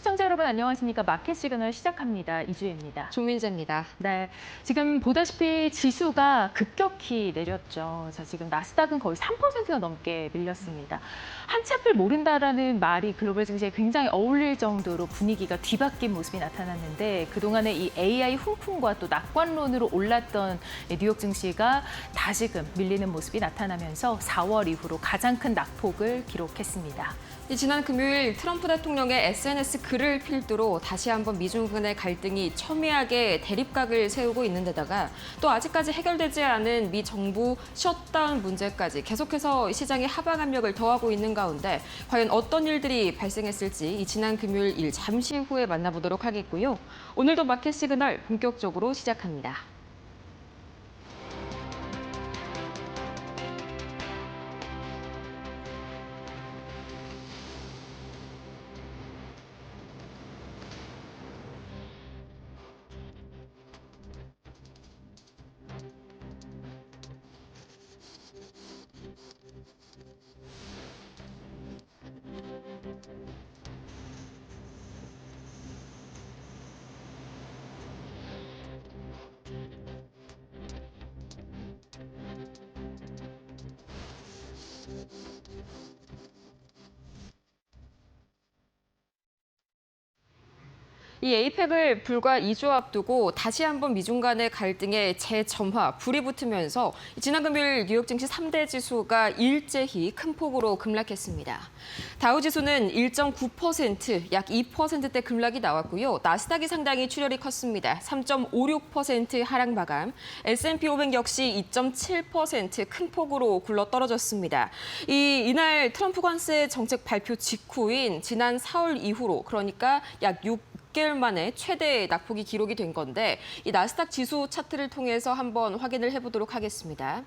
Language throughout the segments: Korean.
시청자 여러분 안녕하십니까? 마켓 시그널 시작합니다. 이주혜입니다. 조민재입니다. 네, 지금 보다시피 지수가 급격히 내렸죠. 자, 지금 나스닥은 거의 3%가 넘게 밀렸습니다. 한 치 앞을 모른다라는 말이 글로벌 증시에 굉장히 어울릴 정도로 분위기가 뒤바뀐 모습이 나타났는데 그동안의 이 AI 훈풍과 또 낙관론으로 올랐던 뉴욕 증시가 다시금 밀리는 모습이 나타나면서 4월 이후로 가장 큰 낙폭을 기록했습니다. 지난 금요일 트럼프 대통령의 SNS 글을 필두로 다시 한번 미중 간의 갈등이 첨예하게 대립각을 세우고 있는 데다가 또 아직까지 해결되지 않은 미 정부 셧다운 문제까지 계속해서 시장의 하방 압력을 더하고 있는 가운데 과연 어떤 일들이 발생했을지 이 지난 금요일 일 잠시 후에 만나보도록 하겠고요. 오늘도 마켓 시그널 본격적으로 시작합니다. 이 에이펙을 불과 2주 앞두고 다시 한번 미중 간의 갈등의 재점화, 불이 붙으면서 지난 금요일 뉴욕 증시 3대 지수가 일제히 큰 폭으로 급락했습니다. 다우 지수는 1.9%, 약 2%대 급락이 나왔고요. 나스닥이 상당히 출혈이 컸습니다. 3.56% 하락 마감. S&P 500 역시 2.7% 큰 폭으로 굴러 떨어졌습니다. 이날 트럼프 관세 정책 발표 직후인 지난 4월 이후로 그러니까 약 6개월 만에 최대 낙폭이 기록이 된 건데 이 나스닥 지수 차트를 통해서 한번 확인을 해보도록 하겠습니다.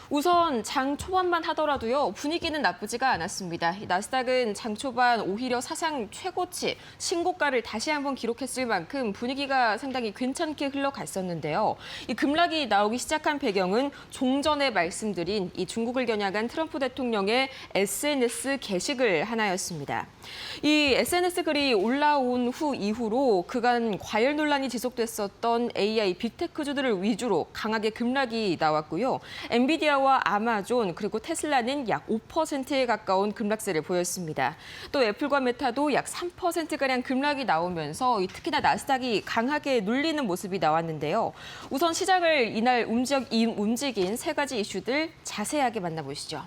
우선 장 초반만 하더라도요 분위기는 나쁘지가 않았습니다. 이 나스닥은 장 초반 오히려 사상 최고치 신고가를 다시 한번 기록했을 만큼 분위기가 상당히 괜찮게 흘러갔었는데요. 이 급락이 나오기 시작한 배경은 좀 전에 말씀드린 이 중국을 겨냥한 트럼프 대통령의 SNS 게시글 하나였습니다. 이 SNS 글이 올라온 이후로 그간 과열 논란이 지속됐었던 AI 빅테크주들을 위주로 강하게 급락이 나왔고요. 엔비디아와 아마존 그리고 테슬라는 약 5%에 가까운 급락세를 보였습니다. 또 애플과 메타도 약 3%가량 급락이 나오면서 특히나 나스닥이 강하게 눌리는 모습이 나왔는데요. 우선 시장을 이날 움직인 세 가지 이슈들 자세하게 만나보시죠.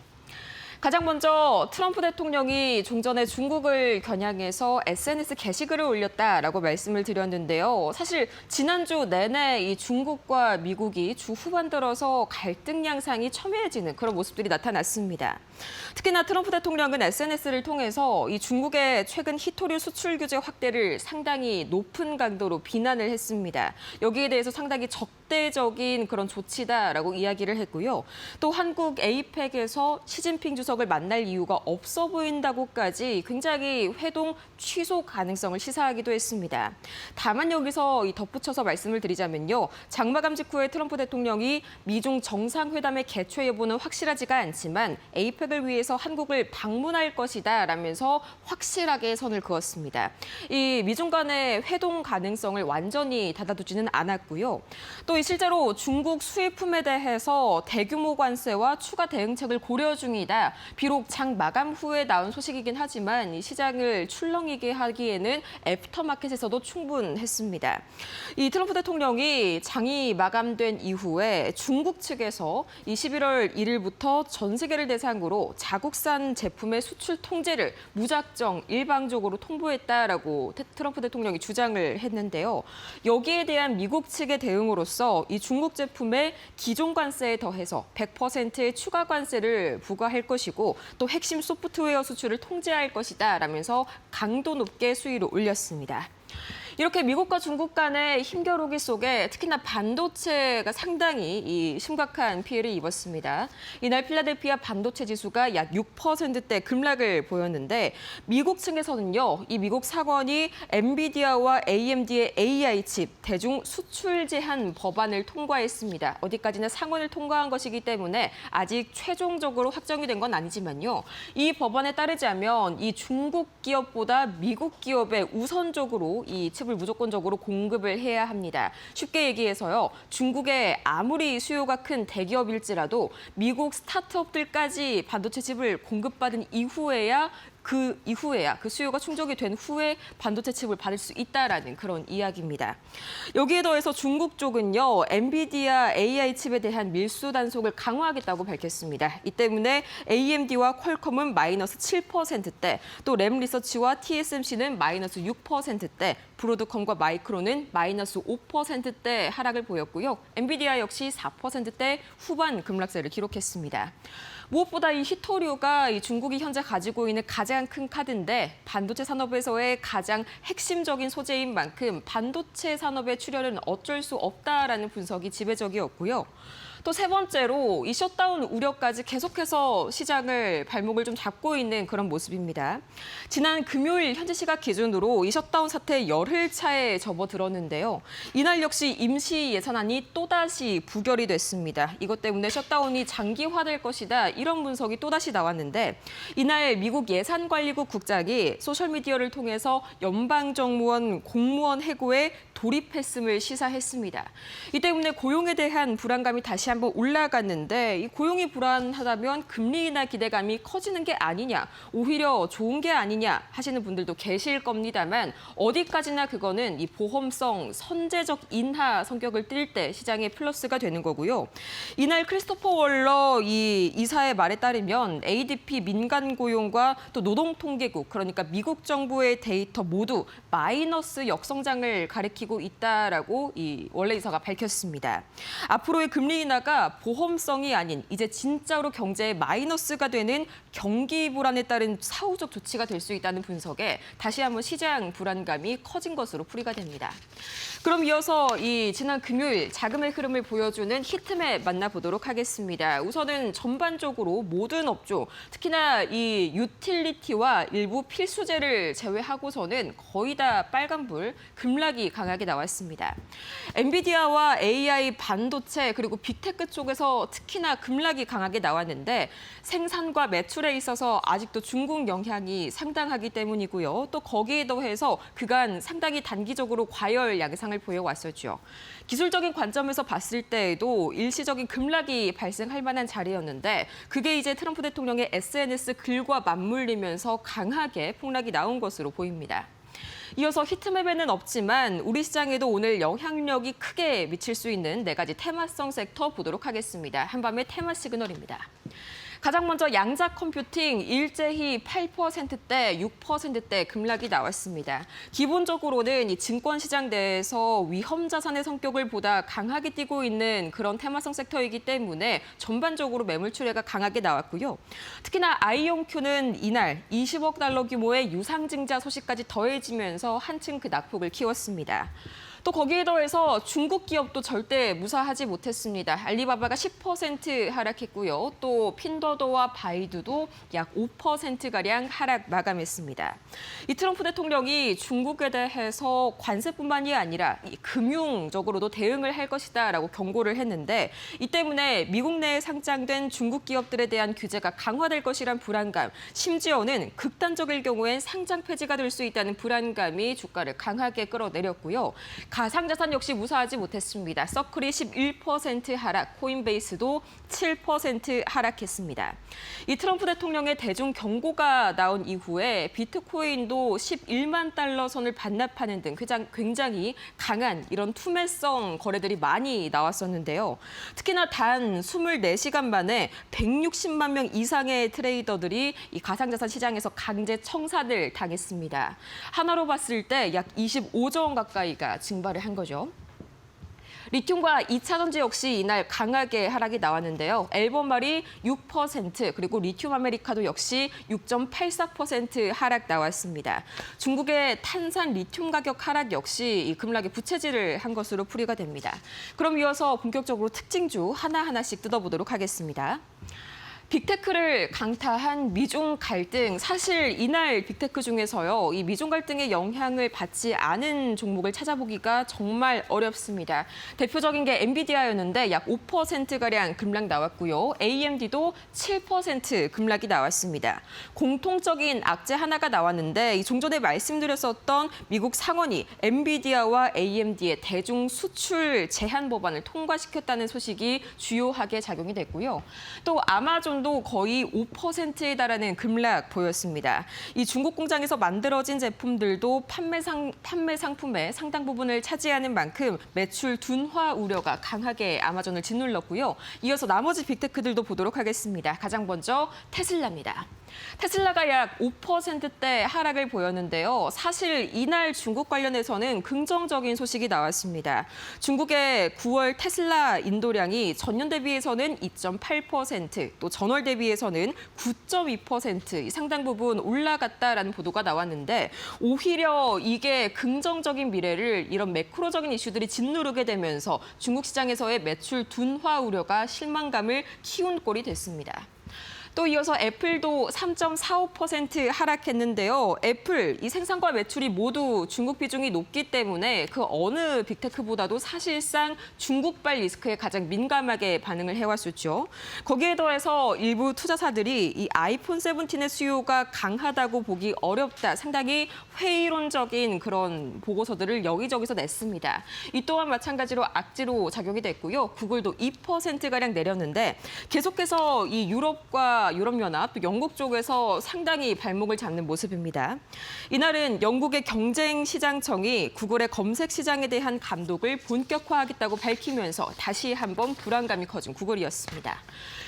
가장 먼저 트럼프 대통령이 종전에 중국을 겨냥해서 SNS 게시글을 올렸다라고 말씀을 드렸는데요. 사실 지난주 내내 이 중국과 미국이 주 후반 들어서 갈등 양상이 첨예해지는 그런 모습들이 나타났습니다. 특히나 트럼프 대통령은 SNS를 통해서 이 중국의 최근 히토류 수출 규제 확대를 상당히 높은 강도로 비난을 했습니다. 여기에 대해서 상당히 적대적인 그런 조치다라고 이야기를 했고요. 또 한국 에이펙에서 시진핑 주석을 만날 이유가 없어 보인다고까지 굉장히 회동 취소 가능성을 시사하기도 했습니다. 다만 여기서 덧붙여서 말씀을 드리자면요. 장마감 직후에 트럼프 대통령이 미중 정상회담의 개최 여부는 확실하지가 않지만 에이펙을 위해서 한국을 방문할 것이다 라면서 확실하게 선을 그었습니다. 이 미중 간의 회동 가능성을 완전히 닫아두지는 않았고요. 또 실제로 중국 수입품에 대해서 대규모 관세와 추가 대응책을 고려 중이다. 비록 장 마감 후에 나온 소식이긴 하지만 이 시장을 출렁이게 하기에는 애프터마켓에서도 충분했습니다. 이 트럼프 대통령이 장이 마감된 이후에 중국 측에서 이 11월 1일부터 전 세계를 대상으로 자국산 제품의 수출 통제를 무작정 일방적으로 통보했다라고 트럼프 대통령이 주장을 했는데요. 여기에 대한 미국 측의 대응으로서 이 중국 제품의 기존 관세에 더해서 100%의 추가 관세를 부과할 것이고 또 핵심 소프트웨어 수출을 통제할 것이다 라면서 강도 높게 수위를 올렸습니다. 이렇게 미국과 중국 간의 힘겨루기 속에 특히나 반도체가 상당히 이 심각한 피해를 입었습니다. 이날 필라델피아 반도체 지수가 약 6%대 급락을 보였는데 미국 측에서는요, 이 미국 상원이 엔비디아와 AMD의 AI 칩 대중 수출 제한 법안을 통과했습니다. 어디까지나 상원을 통과한 것이기 때문에 아직 최종적으로 확정이 된 건 아니지만요. 이 법안에 따르자면 이 중국 기업보다 미국 기업에 우선적으로 이 칩을 무조건적으로 공급을 해야 합니다. 쉽게 얘기해서요. 중국에 아무리 수요가 큰 대기업일지라도 미국 스타트업들까지 반도체 칩을 공급받은 이후에야 그 수요가 충족이 된 후에 반도체 칩을 받을 수 있다라는 그런 이야기입니다. 여기에 더해서 중국 쪽은요, 엔비디아 AI 칩에 대한 밀수 단속을 강화하겠다고 밝혔습니다. 이 때문에 AMD와 퀄컴은 마이너스 7%대, 또 램리서치와 TSMC는 마이너스 6%대, 브로드컴과 마이크론은 마이너스 5%대 하락을 보였고요. 엔비디아 역시 4%대 후반 급락세를 기록했습니다. 무엇보다 이 히토류가 이 중국이 현재 가지고 있는 가장 큰 카드인데 반도체 산업에서의 가장 핵심적인 소재인 만큼 반도체 산업의 출혈은 어쩔 수 없다라는 분석이 지배적이었고요. 또 세 번째로 이 셧다운 우려까지 계속해서 시장을 발목을 좀 잡고 있는 그런 모습입니다. 지난 금요일 현지 시각 기준으로 이 셧다운 사태 열흘 차에 접어들었는데요. 이날 역시 임시 예산안이 또다시 부결이 됐습니다. 이것 때문에 셧다운이 장기화될 것이다. 이런 분석이 또다시 나왔는데 이날 미국 예산관리국 국장이 소셜미디어를 통해서 연방정무원 공무원 해고에 돌입했음을 시사했습니다. 이 때문에 고용에 대한 불안감이 다시 한번 올라갔는데 이 고용이 불안하다면 금리 인하 기대감이 커지는 게 아니냐, 오히려 좋은 게 아니냐 하시는 분들도 계실 겁니다만 어디까지나 그거는 이 보험성 선제적 인하 성격을 띨 때 시장에 플러스가 되는 거고요. 이날 크리스토퍼 월러 이 이사의 말에 따르면 ADP 민간 고용과 또 노동통계국, 그러니까 미국 정부의 데이터 모두 마이너스 역성장을 가리키고 있다라고 이 월러 이사가 밝혔습니다. 앞으로의 금리 인하가 보험성이 아닌 이제 진짜로 경제에 마이너스가 되는 경기 불안에 따른 사후적 조치가 될 수 있다는 분석에 다시 한번 시장 불안감이 커진 것으로 풀이가 됩니다. 그럼 이어서 이 지난 금요일 자금의 흐름을 보여주는 히트맵 만나보도록 하겠습니다. 우선은 전반적으로 모든 업종, 특히나 이 유틸리티와 일부 필수재를 제외하고서는 거의 다 빨간불, 급락이 강하게 나왔습니다. 엔비디아와 AI 반도체 그리고 빅테크 쪽에서 특히나 급락이 강하게 나왔는데 생산과 매출에 있어서 아직도 중국 영향이 상당하기 때문이고요. 또 거기에 더해서 그간 상당히 단기적으로 과열 양상을 보여왔었죠. 기술적인 관점에서 봤을 때에도 일시적인 급락이 발생할 만한 자리였는데 그게 이제 트럼프 대통령의 SNS 글과 맞물리면서 강하게 폭락이 나온 것으로 보입니다. 이어서 히트맵에는 없지만 우리 시장에도 오늘 영향력이 크게 미칠 수 있는 4가지 테마성 섹터 보도록 하겠습니다. 한밤의 테마 시그널입니다. 가장 먼저 양자 컴퓨팅 일제히 8%대, 6%대 급락이 나왔습니다. 기본적으로는 이 증권시장 내에서 위험 자산의 성격을 보다 강하게 띠고 있는 그런 테마성 섹터이기 때문에 전반적으로 매물 출회가 강하게 나왔고요. 특히나 아이온큐는 이날 20억 달러 규모의 유상증자 소식까지 더해지면서 한층 그 낙폭을 키웠습니다. 또 거기에 더해서 중국 기업도 절대 무사하지 못했습니다. 알리바바가 10% 하락했고요. 또 핀더더와 바이두도 약 5%가량 하락 마감했습니다. 이 트럼프 대통령이 중국에 대해서 관세뿐만이 아니라 이 금융적으로도 대응을 할 것이다라고 경고를 했는데 이 때문에 미국 내에 상장된 중국 기업들에 대한 규제가 강화될 것이란 불안감, 심지어는 극단적일 경우엔 상장 폐지가 될 수 있다는 불안감이 주가를 강하게 끌어내렸고요. 가상자산 역시 무사하지 못했습니다. 서클이 11% 하락, 코인베이스도 7% 하락했습니다. 이 트럼프 대통령의 대중 경고가 나온 이후에 비트코인도 11만 달러 선을 반납하는 등 굉장히 강한 이런 투매성 거래들이 많이 나왔었는데요. 특히나 단 24시간 만에 160만 명 이상의 트레이더들이 이 가상자산 시장에서 강제 청산을 당했습니다. 하나로 봤을 때 약 25조 원 가까이가 증발을 한 거죠. 리튬과 2차전지 역시 이날 강하게 하락이 나왔는데요. 앨범말이 6%, 그리고 리튬 아메리카도 역시 6.84% 하락 나왔습니다. 중국의 탄산 리튬 가격 하락 역시 이 급락에 부채질을 한 것으로 풀이가 됩니다. 그럼 이어서 본격적으로 특징주 하나하나씩 뜯어보도록 하겠습니다. 빅테크를 강타한 미중 갈등, 사실 이날 빅테크 중에서요, 이 미중 갈등의 영향을 받지 않은 종목을 찾아보기가 정말 어렵습니다. 대표적인 게 엔비디아였는데 약 5%가량 급락 나왔고요. AMD도 7% 급락이 나왔습니다. 공통적인 악재 하나가 나왔는데 이 종전에 말씀드렸었던 미국 상원이 엔비디아와 AMD의 대중 수출 제한 법안을 통과시켰다는 소식이 주요하게 작용이 됐고요. 또 아마존 도 거의 5%에 달하는 급락 보였습니다. 이 중국 공장에서 만들어진 제품들도 판매 상품의 상당 부분을 차지하는 만큼 매출 둔화 우려가 강하게 아마존을 짓눌렀고요. 이어서 나머지 빅테크들도 보도록 하겠습니다. 가장 먼저 테슬라입니다. 테슬라가 약 5%대 하락을 보였는데요. 사실 이날 중국 관련해서는 긍정적인 소식이 나왔습니다. 중국의 9월 테슬라 인도량이 전년 대비해서는 2.8%, 또 전월 대비해서는 9.2% 상당 부분 올라갔다라는 보도가 나왔는데 오히려 이게 긍정적인 미래를 이런 매크로적인 이슈들이 짓누르게 되면서 중국 시장에서의 매출 둔화 우려가 실망감을 키운 꼴이 됐습니다. 또 이어서 애플도 3.45% 하락했는데요. 애플, 이 생산과 매출이 모두 중국 비중이 높기 때문에 그 어느 빅테크보다도 사실상 중국발 리스크에 가장 민감하게 반응을 해왔었죠. 거기에 더해서 일부 투자사들이 이 아이폰 17의 수요가 강하다고 보기 어렵다, 상당히 회의론적인 그런 보고서들을 여기저기서 냈습니다. 이 또한 마찬가지로 악재로 작용이 됐고요. 구글도 2%가량 내렸는데 계속해서 이 유럽과 유럽연합, 또 영국 쪽에서 상당히 발목을 잡는 모습입니다. 이날은 영국의 경쟁시장청이 구글의 검색 시장에 대한 감독을 본격화하겠다고 밝히면서 다시 한번 불안감이 커진 구글이었습니다.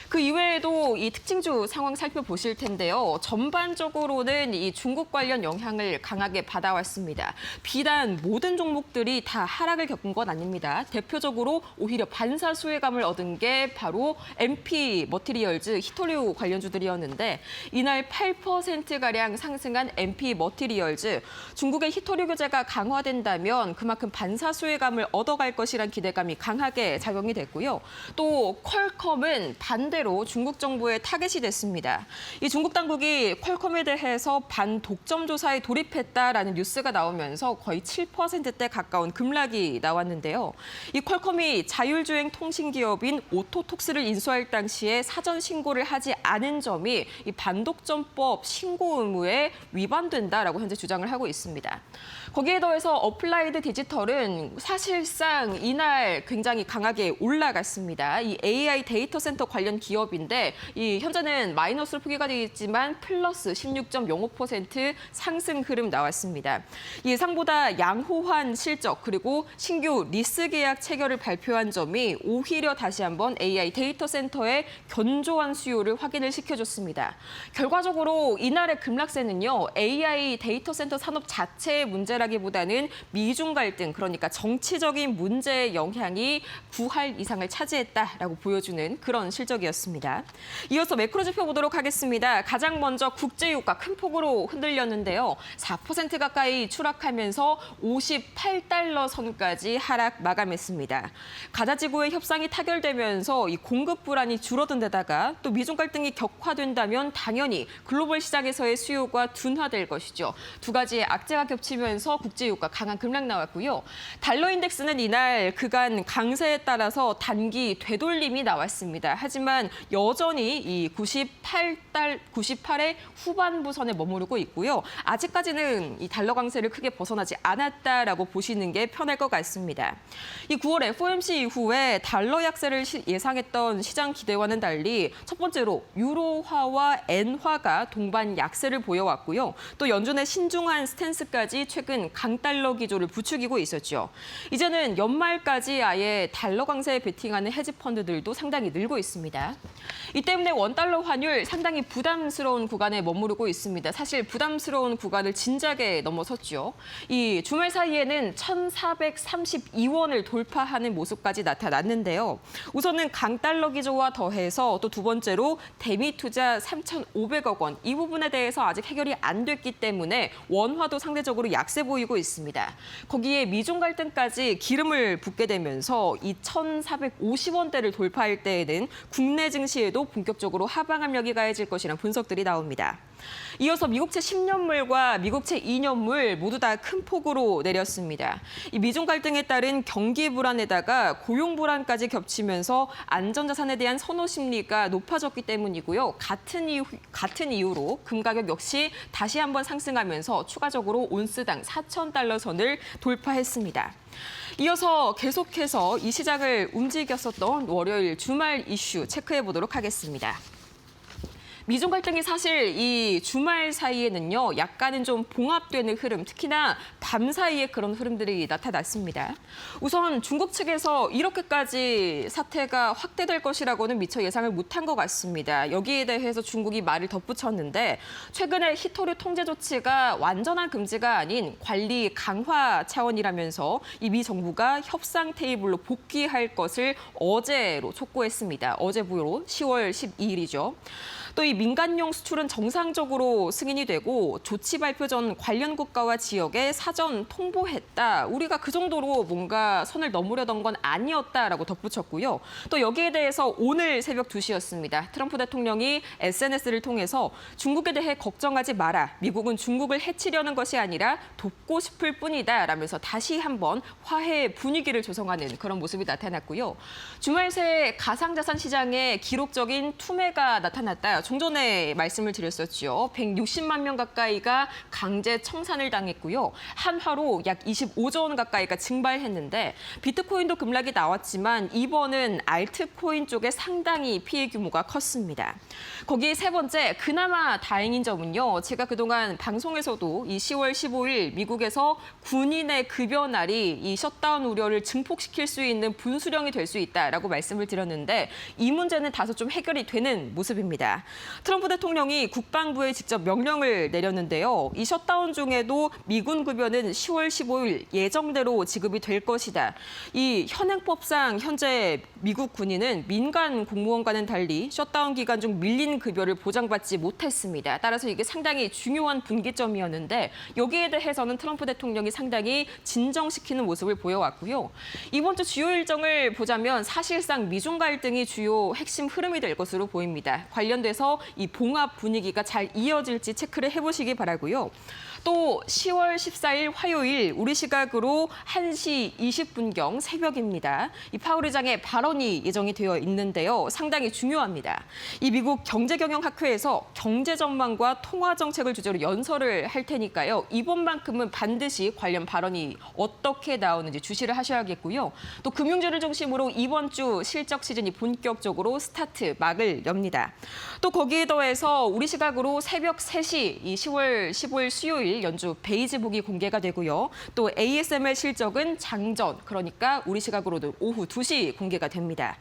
그 이외에도 이 특징주 상황 살펴보실 텐데요. 전반적으로는 이 중국 관련 영향을 강하게 받아왔습니다. 비단 모든 종목들이 다 하락을 겪은 건 아닙니다. 대표적으로 오히려 반사수혜감을 얻은 게 바로 MP 머티리얼즈, 히토류 관련주들이었는데 이날 8%가량 상승한 MP 머티리얼즈, 중국의 히토류 규제가 강화된다면 그만큼 반사수혜감을 얻어갈 것이란 기대감이 강하게 작용이 됐고요. 또 퀄컴은 반대로 중국 정부의 타겟이 됐습니다. 이 중국 당국이 퀄컴에 대해서 반독점 조사에 돌입했다라는 뉴스가 나오면서 거의 7%대 가까운 급락이 나왔는데요. 이 퀄컴이 자율주행 통신 기업인 오토톡스를 인수할 당시에 사전 신고를 하지 않은 점이 이 반독점법 신고 의무에 위반된다라고 현재 주장을 하고 있습니다. 거기에 더해서 어플라이드 디지털은 사실상 이날 굉장히 강하게 올라갔습니다. 이 AI 데이터 센터 관련 기업인데 이 현재는 마이너스로 표기가 되어 있지만 플러스 16.05% 상승 흐름 나왔습니다. 예상보다 양호한 실적 그리고 신규 리스 계약 체결을 발표한 점이 오히려 다시 한번 AI 데이터 센터의 견조한 수요를 확인을 시켜줬습니다. 결과적으로 이날의 급락세는요, AI 데이터 센터 산업 자체의 문제라기보다는 미중 갈등, 그러니까 정치적인 문제의 영향이 9할 이상을 차지했다라고 보여주는 그런 실적이었습니다. 이어서 매크로 지표 보도록 하겠습니다. 가장 먼저 국제유가 큰 폭으로 흔들렸는데요. 4% 가까이 추락하면서 58달러 선까지 하락 마감했습니다. 가자지구의 협상이 타결되면서 이 공급 불안이 줄어든 데다가 또 미중 갈등이 격화된다면 당연히 글로벌 시장에서의 수요가 둔화될 것이죠. 두 가지의 악재가 겹치면서 국제유가 강한 급락 나왔고요. 달러 인덱스는 이날 그간 강세에 따라서 단기 되돌림이 나왔습니다. 하지만 여전히 이 98의 후반부 선에 머무르고 있고요. 아직까지는 이 달러 강세를 크게 벗어나지 않았다라고 보시는 게 편할 것 같습니다. 이 9월 FOMC 이후에 달러 약세를 예상했던 시장 기대와는 달리 첫 번째로 유로화와 엔화가 동반 약세를 보여왔고요. 또 연준의 신중한 스탠스까지 최근 강달러 기조를 부추기고 있었죠. 이제는 연말까지 아예 달러 강세에 베팅하는 헤지펀드들도 상당히 늘고 있습니다. 이 때문에 원달러 환율 상당히 부담스러운 구간에 머무르고 있습니다. 사실 부담스러운 구간을 진작에 넘어섰죠. 이 주말 사이에는 1,432원을 돌파하는 모습까지 나타났는데요. 우선은 강달러 기조와 더해서 또 두 번째로 대미 투자 3,500억 원. 이 부분에 대해서 아직 해결이 안 됐기 때문에 원화도 상대적으로 약세 보이고 있습니다. 거기에 미중 갈등까지 기름을 붓게 되면서 이 1,450원대를 돌파할 때에는 국내 증시에도 본격적으로 하방 압력이 가해질 것이라는 분석들이 나옵니다. 이어서 미국채 10년물과 미국채 2년물 모두 다 큰 폭으로 내렸습니다. 이 미중 갈등에 따른 경기 불안에다가 고용 불안까지 겹치면서 안전자산에 대한 선호 심리가 높아졌기 때문이고요. 같은 이유로 금 가격 역시 다시 한번 상승하면서 추가적으로 온스당 4,000달러 선을 돌파했습니다. 이어서 계속해서 이 시장을 움직였었던 월요일 주말 이슈 체크해 보도록 하겠습니다. 미중 갈등이 사실 이 주말 사이에는요, 약간은 좀 봉합되는 흐름, 특히나 밤 사이에 그런 흐름들이 나타났습니다. 우선 중국 측에서 이렇게까지 사태가 확대될 것이라고는 미처 예상을 못한 것 같습니다. 여기에 대해서 중국이 말을 덧붙였는데 최근에 히토류 통제 조치가 완전한 금지가 아닌 관리 강화 차원이라면서 이 미 정부가 협상 테이블로 복귀할 것을 어제로 촉구했습니다. 어제부로 10월 12일이죠. 또 이 민간용 수출은 정상적으로 승인이 되고 조치 발표 전 관련 국가와 지역에 사전 통보했다. 우리가 그 정도로 뭔가 선을 넘으려던 건 아니었다라고 덧붙였고요. 또 여기에 대해서 오늘 새벽 2시였습니다. 트럼프 대통령이 SNS를 통해서 중국에 대해 걱정하지 마라. 미국은 중국을 해치려는 것이 아니라 돕고 싶을 뿐이다. 라면서 다시 한번 화해 분위기를 조성하는 그런 모습이 나타났고요. 주말 새 가상자산 시장에 기록적인 투매가 나타났다. 좀 전에 말씀을 드렸었죠. 160만 명 가까이가 강제 청산을 당했고요. 한화로 약 25조 원 가까이가 증발했는데 비트코인도 급락이 나왔지만 이번은 알트코인 쪽에 상당히 피해 규모가 컸습니다. 거기에 세 번째, 그나마 다행인 점은요. 제가 그동안 방송에서도 이 10월 15일 미국에서 군인의 급여 날이 이 셧다운 우려를 증폭시킬 수 있는 분수령이 될 수 있다라고 말씀을 드렸는데 이 문제는 다소 좀 해결이 되는 모습입니다. 트럼프 대통령이 국방부에 직접 명령을 내렸는데요. 이 셧다운 중에도 미군 급여는 10월 15일 예정대로 지급이 될 것이다. 이 현행법상 현재 미국 군인은 민간 공무원과는 달리 셧다운 기간 중 밀린 급여를 보장받지 못했습니다. 따라서 이게 상당히 중요한 분기점이었는데 여기에 대해서는 트럼프 대통령이 상당히 진정시키는 모습을 보여왔고요. 이번 주 주요 일정을 보자면 사실상 미중 갈등이 주요 핵심 흐름이 될 것으로 보입니다. 관련돼서 이 봉합 분위기가 잘 이어질지 체크를 해보시기 바라고요. 또 10월 14일 화요일 우리 시각으로 1시 20분경 새벽입니다. 이 파월 의장의 발언이 예정이 되어 있는데요. 상당히 중요합니다. 이 미국 경제경영학회에서 경제 전망과 통화 정책을 주제로 연설을 할 테니까요. 이번만큼은 반드시 관련 발언이 어떻게 나오는지 주시를 하셔야겠고요. 또 금융주를 중심으로 이번 주 실적 시즌이 본격적으로 막을 엽니다. 또 거기에 더해서 우리 시각으로 새벽 3시 이 10월 15일 수요일 연주 베이지북이 공개가 되고요. 또 ASML 실적은 장전, 그러니까 우리 시각으로도 오후 2시 공개가 됩니다.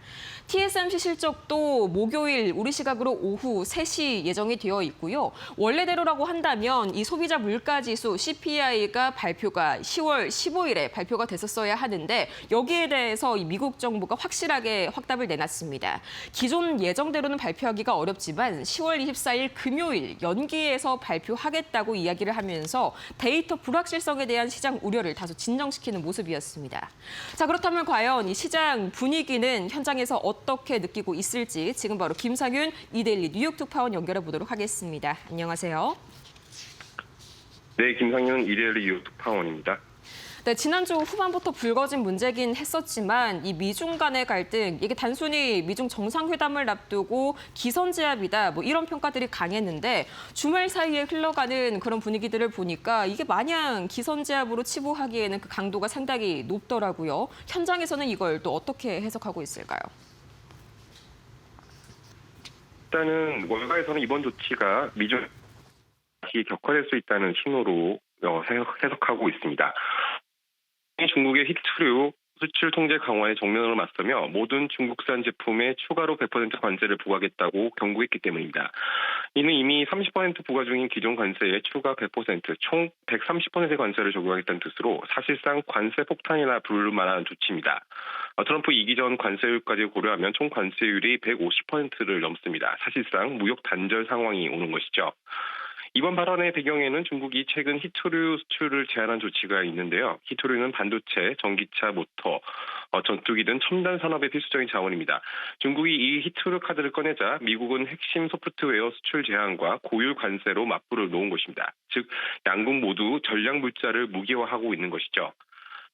TSMC 실적도 목요일 우리 시각으로 오후 3시 예정이 되어 있고요. 원래대로라고 한다면 이 소비자 물가지수 CPI가 발표가 10월 15일에 발표가 됐었어야 하는데 여기에 대해서 이 미국 정부가 확실하게 확답을 내놨습니다. 기존 예정대로는 발표하기가 어렵지만 10월 24일 금요일 연기해서 발표하겠다고 이야기를 하면서 데이터 불확실성에 대한 시장 우려를 다소 진정시키는 모습이었습니다. 자, 그렇다면 과연 이 시장 분위기는 현장에서 어떻게 느끼고 있을지 지금 바로 김상윤 이데일리 뉴욕 특파원 연결해 보도록 하겠습니다. 안녕하세요. 네, 김상윤 이데일리 뉴욕 특파원입니다. 네, 지난주 후반부터 불거진 문제긴 했었지만 이 미중 간의 갈등, 이게 단순히 미중 정상회담을 앞두고 기선제압이다, 뭐 이런 평가들이 강했는데 주말 사이에 흘러가는 그런 분위기들을 보니까 이게 마냥 기선제압으로 치부하기에는 그 강도가 상당히 높더라고요. 현장에서는 이걸 또 어떻게 해석하고 있을까요? 일단은 월가에서는 이번 조치가 미중 다시 격화될 수 있다는 신호로 해석하고 있습니다. 중국의 히트류 수출 통제 강화에 정면으로 맞서며 모든 중국산 제품에 추가로 100% 관세를 부과하겠다고 경고했기 때문입니다. 이는 이미 30% 부과 중인 기존 관세에 추가 100%, 총 130%의 관세를 적용하겠다는 뜻으로 사실상 관세 폭탄이나 부를 만한 조치입니다. 트럼프 이기 전 관세율까지 고려하면 총 관세율이 150%를 넘습니다. 사실상 무역 단절 상황이 오는 것이죠. 이번 발언의 배경에는 중국이 최근 히토류 수출을 제한한 조치가 있는데요. 히토류는 반도체, 전기차, 모터, 전투기 등 첨단 산업의 필수적인 자원입니다. 중국이 이 히토류 카드를 꺼내자 미국은 핵심 소프트웨어 수출 제한과 고율 관세로 맞불을 놓은 것입니다. 즉 양국 모두 전략 물자를 무기화하고 있는 것이죠.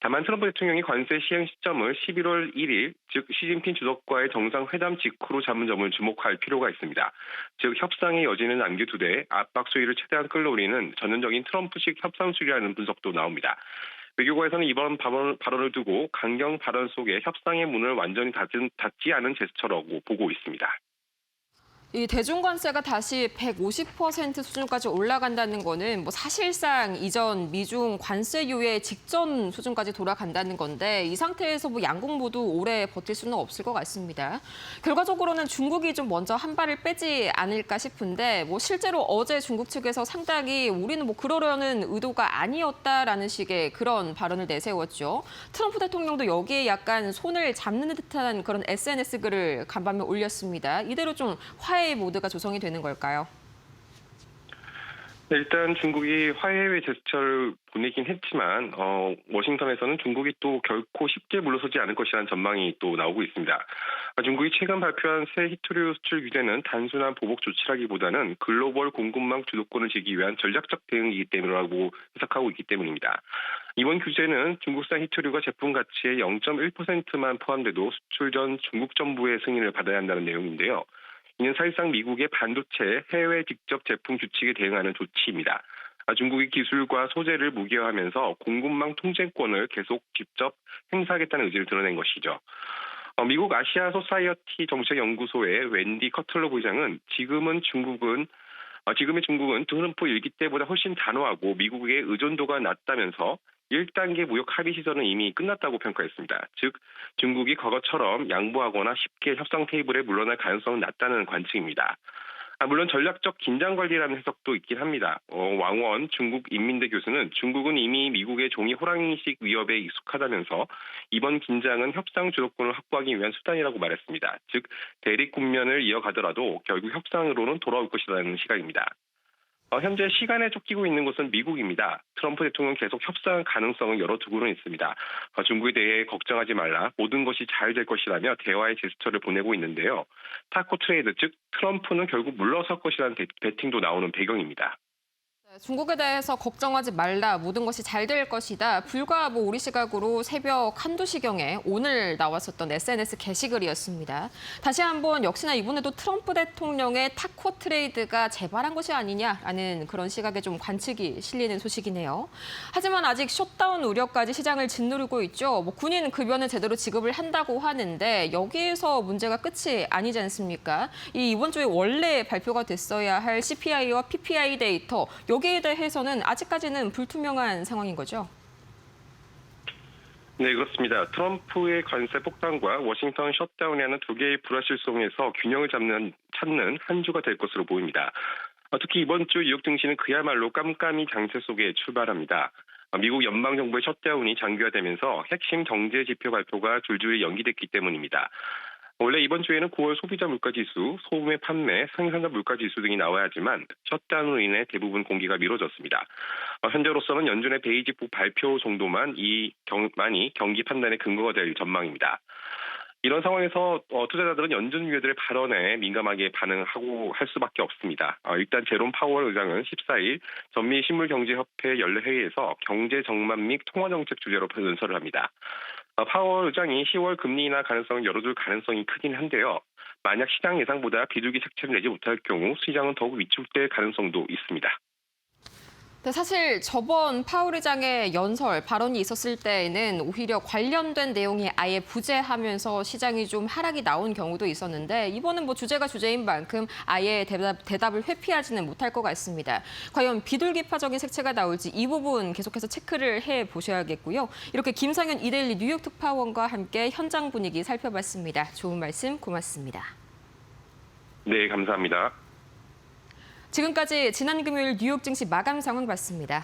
다만 트럼프 대통령이 관세 시행 시점을 11월 1일, 즉 시진핑 주석과의 정상회담 직후로 잡은 점을 주목할 필요가 있습니다. 즉 협상의 여지는 남겨두되 압박 수위를 최대한 끌어올리는 전형적인 트럼프식 협상 수리라는 분석도 나옵니다. 외교부에서는 이번 발언을 두고 강경 발언 속에 협상의 문을 완전히 닫지 않은 제스처라고 보고 있습니다. 이 대중관세가 다시 150% 수준까지 올라간다는 거는 사실상 이전 미중 관세 유예 직전 수준까지 돌아간다는 건데 이 상태에서 양국 모두 오래 버틸 수는 없을 것 같습니다. 결과적으로는 중국이 좀 먼저 한 발을 빼지 않을까 싶은데 실제로 어제 중국 측에서 상당히 우리는 그러려는 의도가 아니었다라는 식의 그런 발언을 내세웠죠. 트럼프 대통령도 여기에 약간 손을 잡는 듯한 그런 SNS 글을 간밤에 올렸습니다. 이대로 좀 화해의 모드가 조성이 되는 걸까요? 네, 일단 중국이 화해의 제스처를 보내긴 했지만 워싱턴에서는 중국이 또 결코 쉽게 물러서지 않을 것이라는 전망이 또 나오고 있습니다. 중국이 최근 발표한 새 히토류 수출 규제는 단순한 보복 조치라기보다는 글로벌 공급망 주도권을 지기 위한 전략적 대응이기 때문이라고 해석하고 있기 때문입니다. 이번 규제는 중국산 히토류가 제품 가치의 0.1%만 포함돼도 수출 전 중국 정부의 승인을 받아야 한다는 내용인데요. 이는 사실상 미국의 반도체 해외 직접 제품 규칙에 대응하는 조치입니다. 중국이 기술과 소재를 무기화하면서 공급망 통제권을 계속 직접 행사하겠다는 의지를 드러낸 것이죠. 미국 아시아 소사이어티 정책연구소의 웬디 커틀러 부장은 지금의 중국은 트럼프 일기 때보다 훨씬 단호하고 미국의 의존도가 낮다면서 1단계 무역 합의 시전은 이미 끝났다고 평가했습니다. 즉 중국이 과거처럼 양보하거나 쉽게 협상 테이블에 물러날 가능성은 낮다는 관측입니다. 물론 전략적 긴장 관리라는 해석도 있긴 합니다. 왕원 중국 인민대 교수는 중국은 이미 미국의 종이 호랑이식 위협에 익숙하다면서 이번 긴장은 협상 주도권을 확보하기 위한 수단이라고 말했습니다. 즉 대립 국면을 이어가더라도 결국 협상으로는 돌아올 것이라는 시각입니다. 현재 시간에 쫓기고 있는 것은 미국입니다. 트럼프 대통령은 계속 협상 가능성을 열어두고는 있습니다. 중국에 대해 걱정하지 말라, 모든 것이 잘 될 것이라며 대화의 제스처를 보내고 있는데요. 타코 트레이드, 즉 트럼프는 결국 물러설 것이라는 베팅도 나오는 배경입니다. 중국에 대해서 걱정하지 말라, 모든 것이 잘 될 것이다. 불과 우리 시각으로 새벽 1~2시경에 오늘 나왔었던 SNS 게시글이었습니다. 다시 한번 역시나 이번에도 트럼프 대통령의 타코 트레이드가 재발한 것이 아니냐라는 그런 시각에 좀 관측이 실리는 소식이네요. 하지만 아직 셧다운 우려까지 시장을 짓누르고 있죠. 군인 급여는 제대로 지급을 한다고 하는데 여기에서 문제가 끝이 아니지 않습니까? 이번 주에 원래 발표가 됐어야 할 CPI와 PPI 데이터, 여기에 대해서는 아직까지는 불투명한 상황인 거죠? 네, 그렇습니다. 트럼프의 관세 폭탄과 워싱턴 셧다운이라는 두 개의 불확실성에서 균형을 찾는 한 주가 될 것으로 보입니다. 특히 이번 주 뉴욕 증시는 그야말로 깜깜이 장세 속에 출발합니다. 미국 연방정부의 셧다운이 장기화되면서 핵심 경제 지표 발표가 줄줄이 연기됐기 때문입니다. 원래 이번 주에는 9월 소비자 물가지수, 소매 판매, 생산자 물가지수 등이 나와야 하지만 셧다운으로 인해 대부분 공개가 미뤄졌습니다. 현재로서는 연준의 베이직북 발표 정도만이 경기 판단의 근거가 될 전망입니다. 이런 상황에서 투자자들은 연준 위원들의 발언에 민감하게 반응하고 할 수밖에 없습니다. 일단 제롬 파월 의장은 14일 전미 신물경제협회 연례 회의에서 경제 정만 및 통화정책 주제로 연설을 합니다. 파월 의장이 10월 금리 인하 가능성을 열어둘 가능성이 크긴 한데요. 만약 시장 예상보다 비둘기 색채를 내지 못할 경우 시장은 더욱 위축될 가능성도 있습니다. 근데 사실 저번 파월 의장의 연설 발언이 있었을 때에는 오히려 관련된 내용이 아예 부재하면서 시장이 좀 하락이 나온 경우도 있었는데 이번은 뭐 주제가 주제인 만큼 아예 대답을 회피하지는 못할 것 같습니다. 과연 비둘기파적인 색채가 나올지 이 부분 계속해서 체크를 해보셔야겠고요. 이렇게 김상현 이데일리 뉴욕 특파원과 함께 현장 분위기 살펴봤습니다. 좋은 말씀 고맙습니다. 네, 감사합니다. 지금까지 지난 금요일 뉴욕 증시 마감 상황 봤습니다.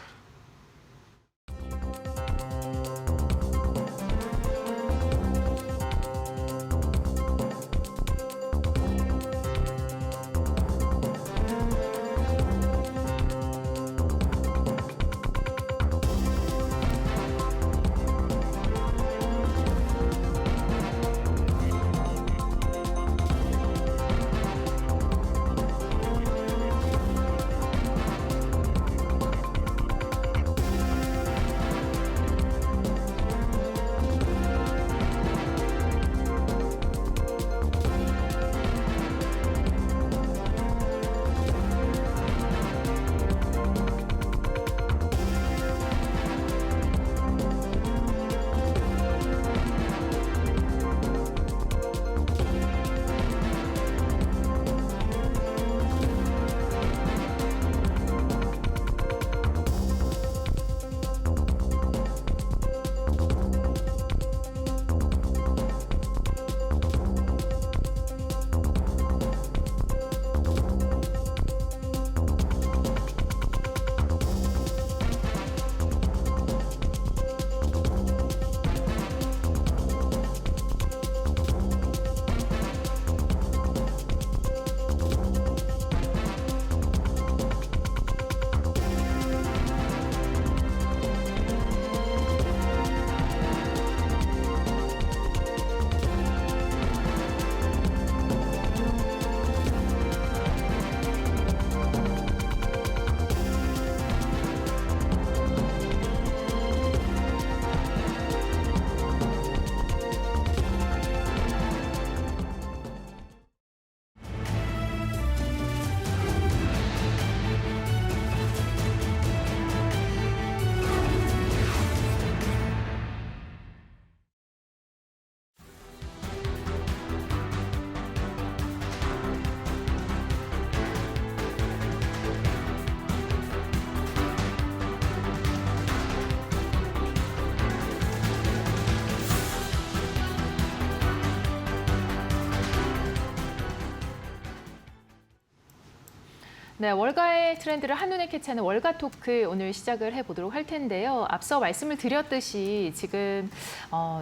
네, 월가의 트렌드를 한눈에 캐치하는 월가 토크 오늘 시작을 해보도록 할 텐데요. 앞서 말씀을 드렸듯이 지금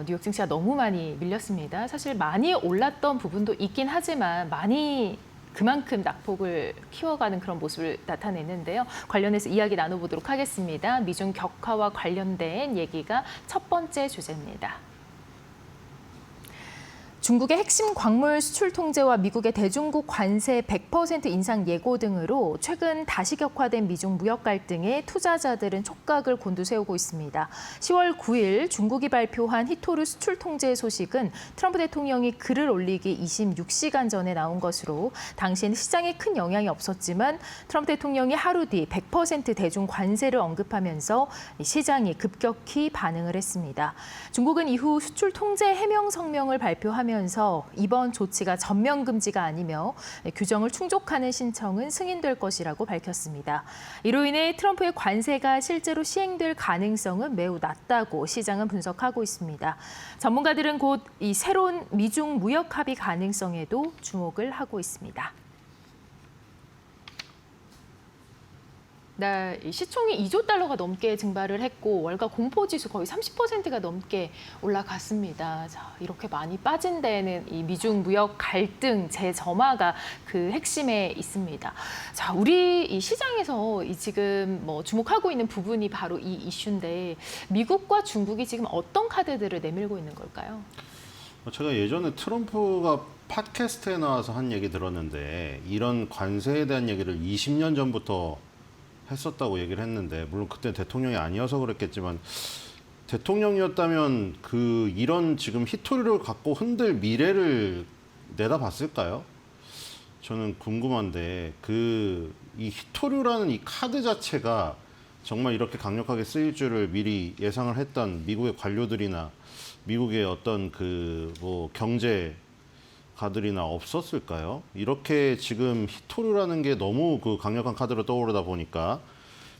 뉴욕 증시가 너무 많이 밀렸습니다. 사실 많이 올랐던 부분도 있긴 하지만 많이 그만큼 낙폭을 키워가는 그런 모습을 나타내는데요. 관련해서 이야기 나눠보도록 하겠습니다. 미중 격화와 관련된 얘기가 첫 번째 주제입니다. 중국의 핵심 광물 수출 통제와 미국의 대중국 관세 100% 인상 예고 등으로 최근 다시 격화된 미중 무역 갈등에 투자자들은 촉각을 곤두세우고 있습니다. 10월 9일 중국이 발표한 히토류 수출 통제 소식은 트럼프 대통령이 글을 올리기 26시간 전에 나온 것으로 당시에는 시장에 큰 영향이 없었지만 트럼프 대통령이 하루 뒤 100% 대중 관세를 언급하면서 시장이 급격히 반응을 했습니다. 중국은 이후 수출 통제 해명 성명을 발표하면서 이번 조치가 전면 금지가 아니며 규정을 충족하는 신청은 승인될 것이라고 밝혔습니다. 이로 인해 트럼프의 관세가 실제로 시행될 가능성은 매우 낮다고 시장은 분석하고 있습니다. 전문가들은 곧 이 새로운 미중 무역 합의 가능성에도 주목을 하고 있습니다. 네, 시총이 2조 달러가 넘게 증발을 했고 월가 공포지수 거의 30%가 넘게 올라갔습니다. 자, 이렇게 많이 빠진 데에는 이 미중 무역 갈등 재점화가 그 핵심에 있습니다. 자, 우리 이 시장에서 이 지금 뭐 주목하고 있는 부분이 바로 이 이슈인데 미국과 중국이 지금 어떤 카드들을 내밀고 있는 걸까요? 제가 예전에 트럼프가 팟캐스트에 나와서 한 얘기 들었는데 이런 관세에 대한 얘기를 20년 전부터 했었다고 얘기를 했는데 물론 그때 대통령이 아니어서 그랬겠지만 대통령이었다면 이런 지금 히토리를 갖고 흔들 미래를 내다봤을까요? 저는 궁금한데 이 히토류라는 이 카드 자체가 정말 이렇게 강력하게 쓰일 줄을 미리 예상을 했던 미국의 관료들이나 미국의 어떤 그 뭐 경제가들이나 없었을까요? 이렇게 지금 히토류라는 게 너무 그 강력한 카드로 떠오르다 보니까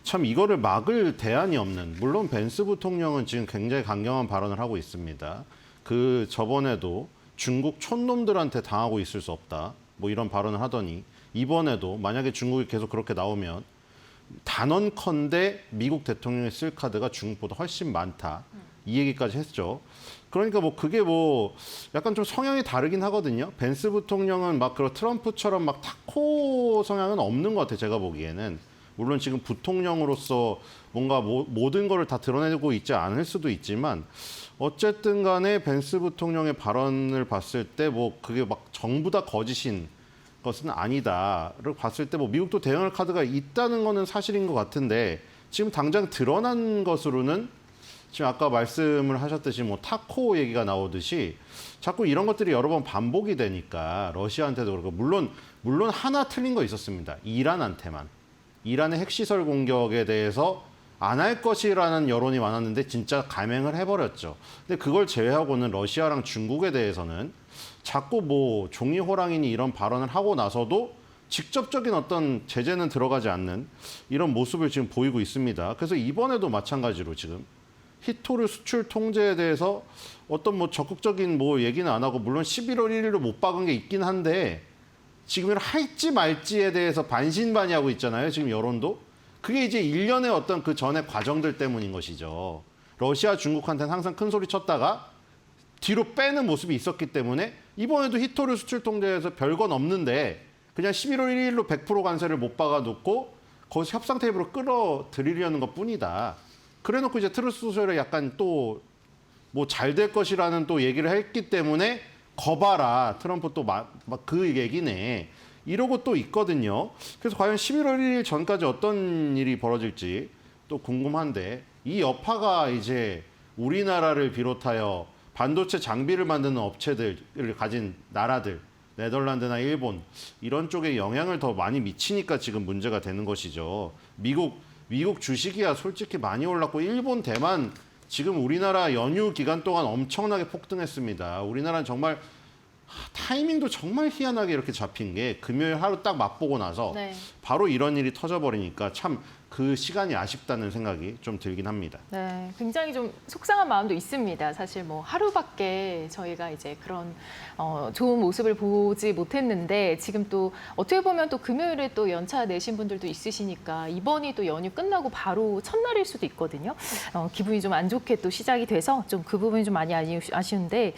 참 이거를 막을 대안이 없는, 물론 벤스 부통령은 지금 굉장히 강경한 발언을 하고 있습니다. 그 저번에도 중국 촌놈들한테 당하고 있을 수 없다, 뭐 이런 발언을 하더니 이번에도 만약에 중국이 계속 그렇게 나오면 단언컨대 미국 대통령이 쓸 카드가 중국보다 훨씬 많다, 이 얘기까지 했죠. 그러니까 뭐 그게 뭐 약간 좀 성향이 다르긴 하거든요. 벤스 부통령은 막 그런 트럼프처럼 막 타코 성향은 없는 것 같아요, 제가 보기에는. 물론 지금 부통령으로서 뭔가 모든 거를 다 드러내고 있지 않을 수도 있지만 어쨌든 간에 벤스 부통령의 발언을 봤을 때 뭐 그게 막 전부 다 거짓인 것은 아니다를 봤을 때 뭐 미국도 대응할 카드가 있다는 거는 사실인 것 같은데 지금 당장 드러난 것으로는 지금 아까 말씀을 하셨듯이 뭐 타코 얘기가 나오듯이 자꾸 이런 것들이 여러 번 반복이 되니까 러시아한테도 그렇고, 물론 하나 틀린 거 있었습니다. 이란한테만. 이란의 핵시설 공격에 대해서 안 할 것이라는 여론이 많았는데 진짜 감행을 해버렸죠. 근데 그걸 제외하고는 러시아랑 중국에 대해서는 자꾸 뭐 종이 호랑이니 이런 발언을 하고 나서도 직접적인 어떤 제재는 들어가지 않는 이런 모습을 지금 보이고 있습니다. 그래서 이번에도 마찬가지로 지금 히토류 수출 통제에 대해서 어떤 뭐 적극적인 뭐 얘기는 안 하고, 물론 11월 1일로 못 박은 게 있긴 한데 지금 할지 말지에 대해서 반신반의하고 있잖아요. 지금 여론도. 그게 이제 일련의 어떤 그 전의 과정들 때문인 것이죠. 러시아, 중국한테는 항상 큰 소리 쳤다가 뒤로 빼는 모습이 있었기 때문에 이번에도 히토류 수출 통제에서 별건 없는데 그냥 11월 1일로 100% 관세를 못 박아놓고 거기서 협상 테이블로 끌어들이려는 것 뿐이다. 그래놓고 이제 트루스 소셜에 약간 또 뭐 잘 될 것이라는 또 얘기를 했기 때문에 거봐라, 트럼프 또 막 그 얘기네, 이러고 또 있거든요. 그래서 과연 11월 1일 전까지 어떤 일이 벌어질지 또 궁금한데, 이 여파가 이제 우리나라를 비롯하여 반도체 장비를 만드는 업체들을 가진 나라들, 네덜란드나 일본 이런 쪽에 영향을 더 많이 미치니까 지금 문제가 되는 것이죠. 미국 주식이야 솔직히 많이 올랐고, 일본, 대만 지금 우리나라 연휴 기간 동안 엄청나게 폭등했습니다. 우리나라는 정말 타이밍도 정말 희한하게 이렇게 잡힌 게 금요일 하루 딱 맛보고 나서 네. 바로 이런 일이 터져버리니까 참 그 시간이 아쉽다는 생각이 좀 들긴 합니다. 네, 굉장히 좀 속상한 마음도 있습니다. 사실 뭐 하루밖에 저희가 이제 그런 좋은 모습을 보지 못했는데 지금 또 어떻게 보면 또 금요일에 또 연차 내신 분들도 있으시니까 이번이 또 연휴 끝나고 바로 첫날일 수도 있거든요. 기분이 좀 안 좋게 또 시작이 돼서 좀 그 부분이 좀 많이 아쉬운데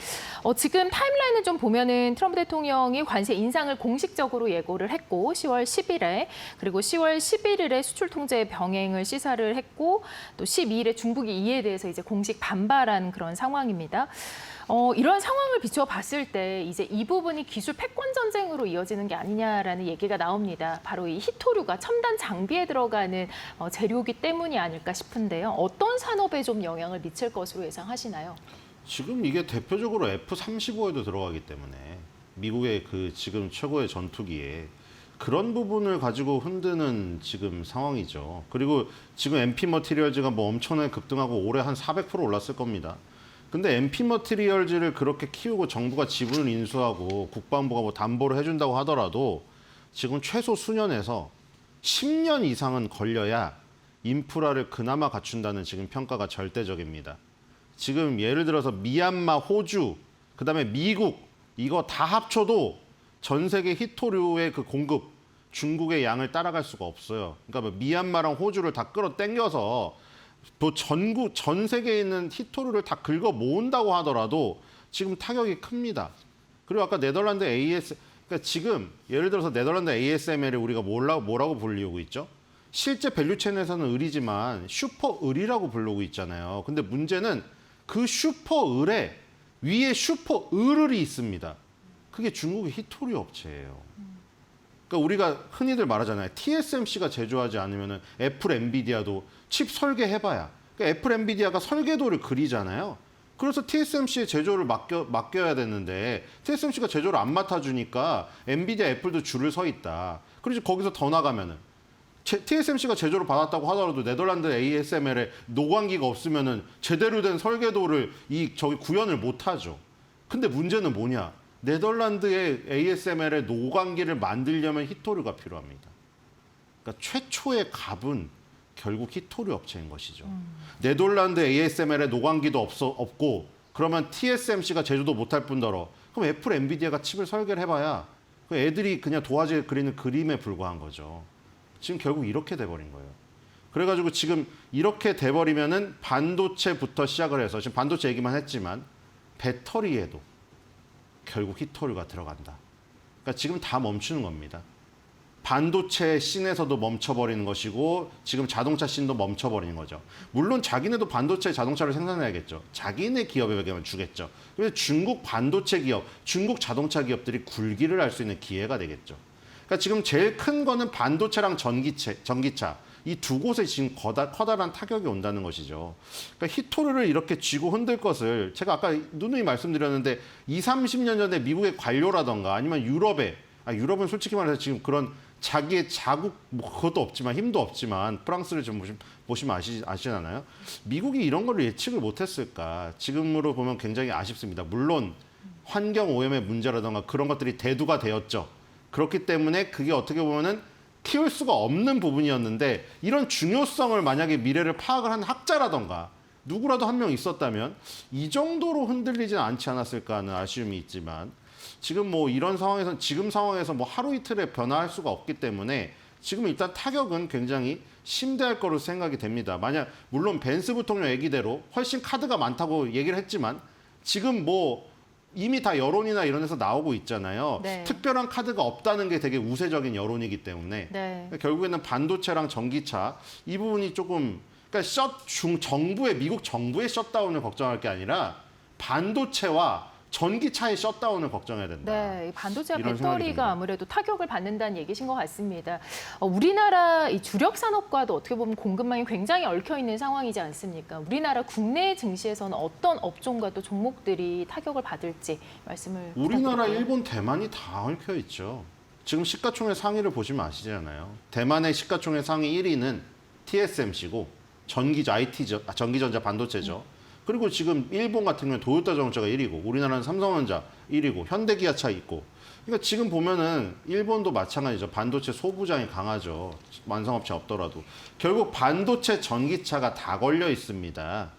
지금 타임라인을 좀 보면은 트럼프 대통령이 관세 인상을 공식적으로 예고를 했고 10월 10일에 그리고 10월 11일에 수출 통제 병행을 시사를 했고 또 12일에 중국이 이에 대해서 이제 공식 반발한 그런 상황입니다. 이런 상황을 비추어 봤을 때 이제 이 부분이 기술 패권 전쟁으로 이어지는 게 아니냐라는 얘기가 나옵니다. 바로 이 히토류가 첨단 장비에 들어가는 재료이기 때문이 아닐까 싶은데요. 어떤 산업에 좀 영향을 미칠 것으로 예상하시나요? 지금 이게 대표적으로 F-35에도 들어가기 때문에 미국의 그 지금 최고의 전투기에 그런 부분을 가지고 흔드는 지금 상황이죠. 그리고 지금 MP 머티리얼즈가 뭐 엄청나게 급등하고 올해 한 400% 올랐을 겁니다. 근데 MP 머티리얼즈를 그렇게 키우고 정부가 지분을 인수하고 국방부가 뭐 담보를 해준다고 하더라도 지금 최소 수년에서 10년 이상은 걸려야 인프라를 그나마 갖춘다는 지금 평가가 절대적입니다. 지금 예를 들어서 미얀마, 호주, 그다음에 미국 이거 다 합쳐도 전 세계 히토류의 그 공급, 중국의 양을 따라갈 수가 없어요. 그러니까 뭐 미얀마랑 호주를 다 끌어당겨서 또 전 세계에 있는 히토류를 다 긁어 모은다고 하더라도 지금 타격이 큽니다. 그리고 아까 네덜란드 그러니까 지금 예를 들어서 네덜란드 ASML을 우리가 뭐라고 불리우고 있죠? 실제 밸류체인에서는 을이지만 슈퍼 을이라고 부르고 있잖아요. 근데 문제는 그 슈퍼 을에 위에 슈퍼 을이 있습니다. 그게 중국의 히토류 업체예요. 그러니까 우리가 흔히들 말하잖아요. TSMC가 제조하지 않으면 애플, 엔비디아도 칩 설계해봐야. 그러니까 애플, 엔비디아가 설계도를 그리잖아요. 그래서 TSMC의 제조를 맡겨야 되는데 TSMC가 제조를 안 맡아주니까 엔비디아, 애플도 줄을 서 있다. 그래서 거기서 더 나가면은 TSMC가 제조를 받았다고 하더라도 네덜란드 ASML에 노광기가 없으면은 제대로 된 설계도를 저기 구현을 못 하죠. 근데 문제는 뭐냐? 네덜란드의 ASML에 노광기를 만들려면 히토류가 필요합니다. 그러니까 최초의 갑은 결국 히토류 업체인 것이죠. 네덜란드 ASML에 노광기도 없고 그러면 TSMC가 제조도 못할 뿐더러 그럼 애플, 엔비디아가 칩을 설계를 해봐야 그 애들이 그냥 도화지에 그리는 그림에 불과한 거죠. 지금 결국 이렇게 돼버린 거예요. 그래가지고 지금 이렇게 돼버리면은 반도체부터 시작을 해서 지금 반도체 얘기만 했지만 배터리에도 결국 히토류가 들어간다. 그러니까 지금 다 멈추는 겁니다. 반도체 씬에서도 멈춰버리는 것이고 지금 자동차 씬도 멈춰버리는 거죠. 물론 자기네도 반도체 자동차를 생산해야겠죠. 자기네 기업에게만 주겠죠. 그래서 중국 반도체 기업, 중국 자동차 기업들이 굴기를 할 수 있는 기회가 되겠죠. 그러니까 지금 제일 큰 거는 반도체랑 전기차 이 두 곳에 지금 커다란 타격이 온다는 것이죠. 그러니까 히토류를 이렇게 쥐고 흔들 것을 제가 아까 누누이 말씀드렸는데 20-30년 전에 미국의 관료라던가 아니면 유럽은 솔직히 말해서 지금 그런 자기의 자국 뭐 그것도 없지만 힘도 없지만 프랑스를 좀 보시면 아시잖아요. 미국이 이런 걸 예측을 못했을까? 지금으로 보면 굉장히 아쉽습니다. 물론 환경 오염의 문제라던가 그런 것들이 대두가 되었죠. 그렇기 때문에 그게 어떻게 보면은 키울 수가 없는 부분이었는데 이런 중요성을 만약에 미래를 파악을 한 학자라던가 누구라도 한 명 있었다면 이 정도로 흔들리진 않지 않았을까 하는 아쉬움이 있지만 지금 뭐 이런 상황에서 지금 상황에서 뭐 하루 이틀에 변화할 수가 없기 때문에 지금 일단 타격은 굉장히 심대할 거로 생각이 됩니다. 만약 물론 벤스 부통령 얘기대로 훨씬 카드가 많다고 얘기를 했지만 지금 뭐 이미 다 여론이나 이런 데서 나오고 있잖아요. 네. 특별한 카드가 없다는 게 되게 우세적인 여론이기 때문에 네. 결국에는 반도체랑 전기차 이 부분이 조금 그러니까 미국 정부의 셧다운을 걱정할 게 아니라 반도체와 전기차의 셧다운을 걱정해야 된다. 네, 이 반도체와 이런 생각이 듭니다. 배터리가 아무래도 타격을 받는다는 얘기신 것 같습니다. 우리나라 이 주력 산업과도 어떻게 보면 공급망이 굉장히 얽혀 있는 상황이지 않습니까? 우리나라 국내 증시에서는 어떤 업종과 또 종목들이 타격을 받을지 말씀을 우리나라, 부탁드릴게요. 일본, 대만이 다 얽혀 있죠. 지금 시가총액 상위를 보시면 아시잖아요. 대만의 시가총액 상위 1위는 TSMC고 전기전자 반도체죠. 그리고 지금 일본 같은 경우는 도요타 자동차가 1위고 우리나라는 삼성전자 1위고 현대기아차 있고 그러니까 지금 보면은 일본도 마찬가지죠. 반도체 소부장이 강하죠. 완성업체 없더라도. 결국 반도체 전기차가 다 걸려 있습니다.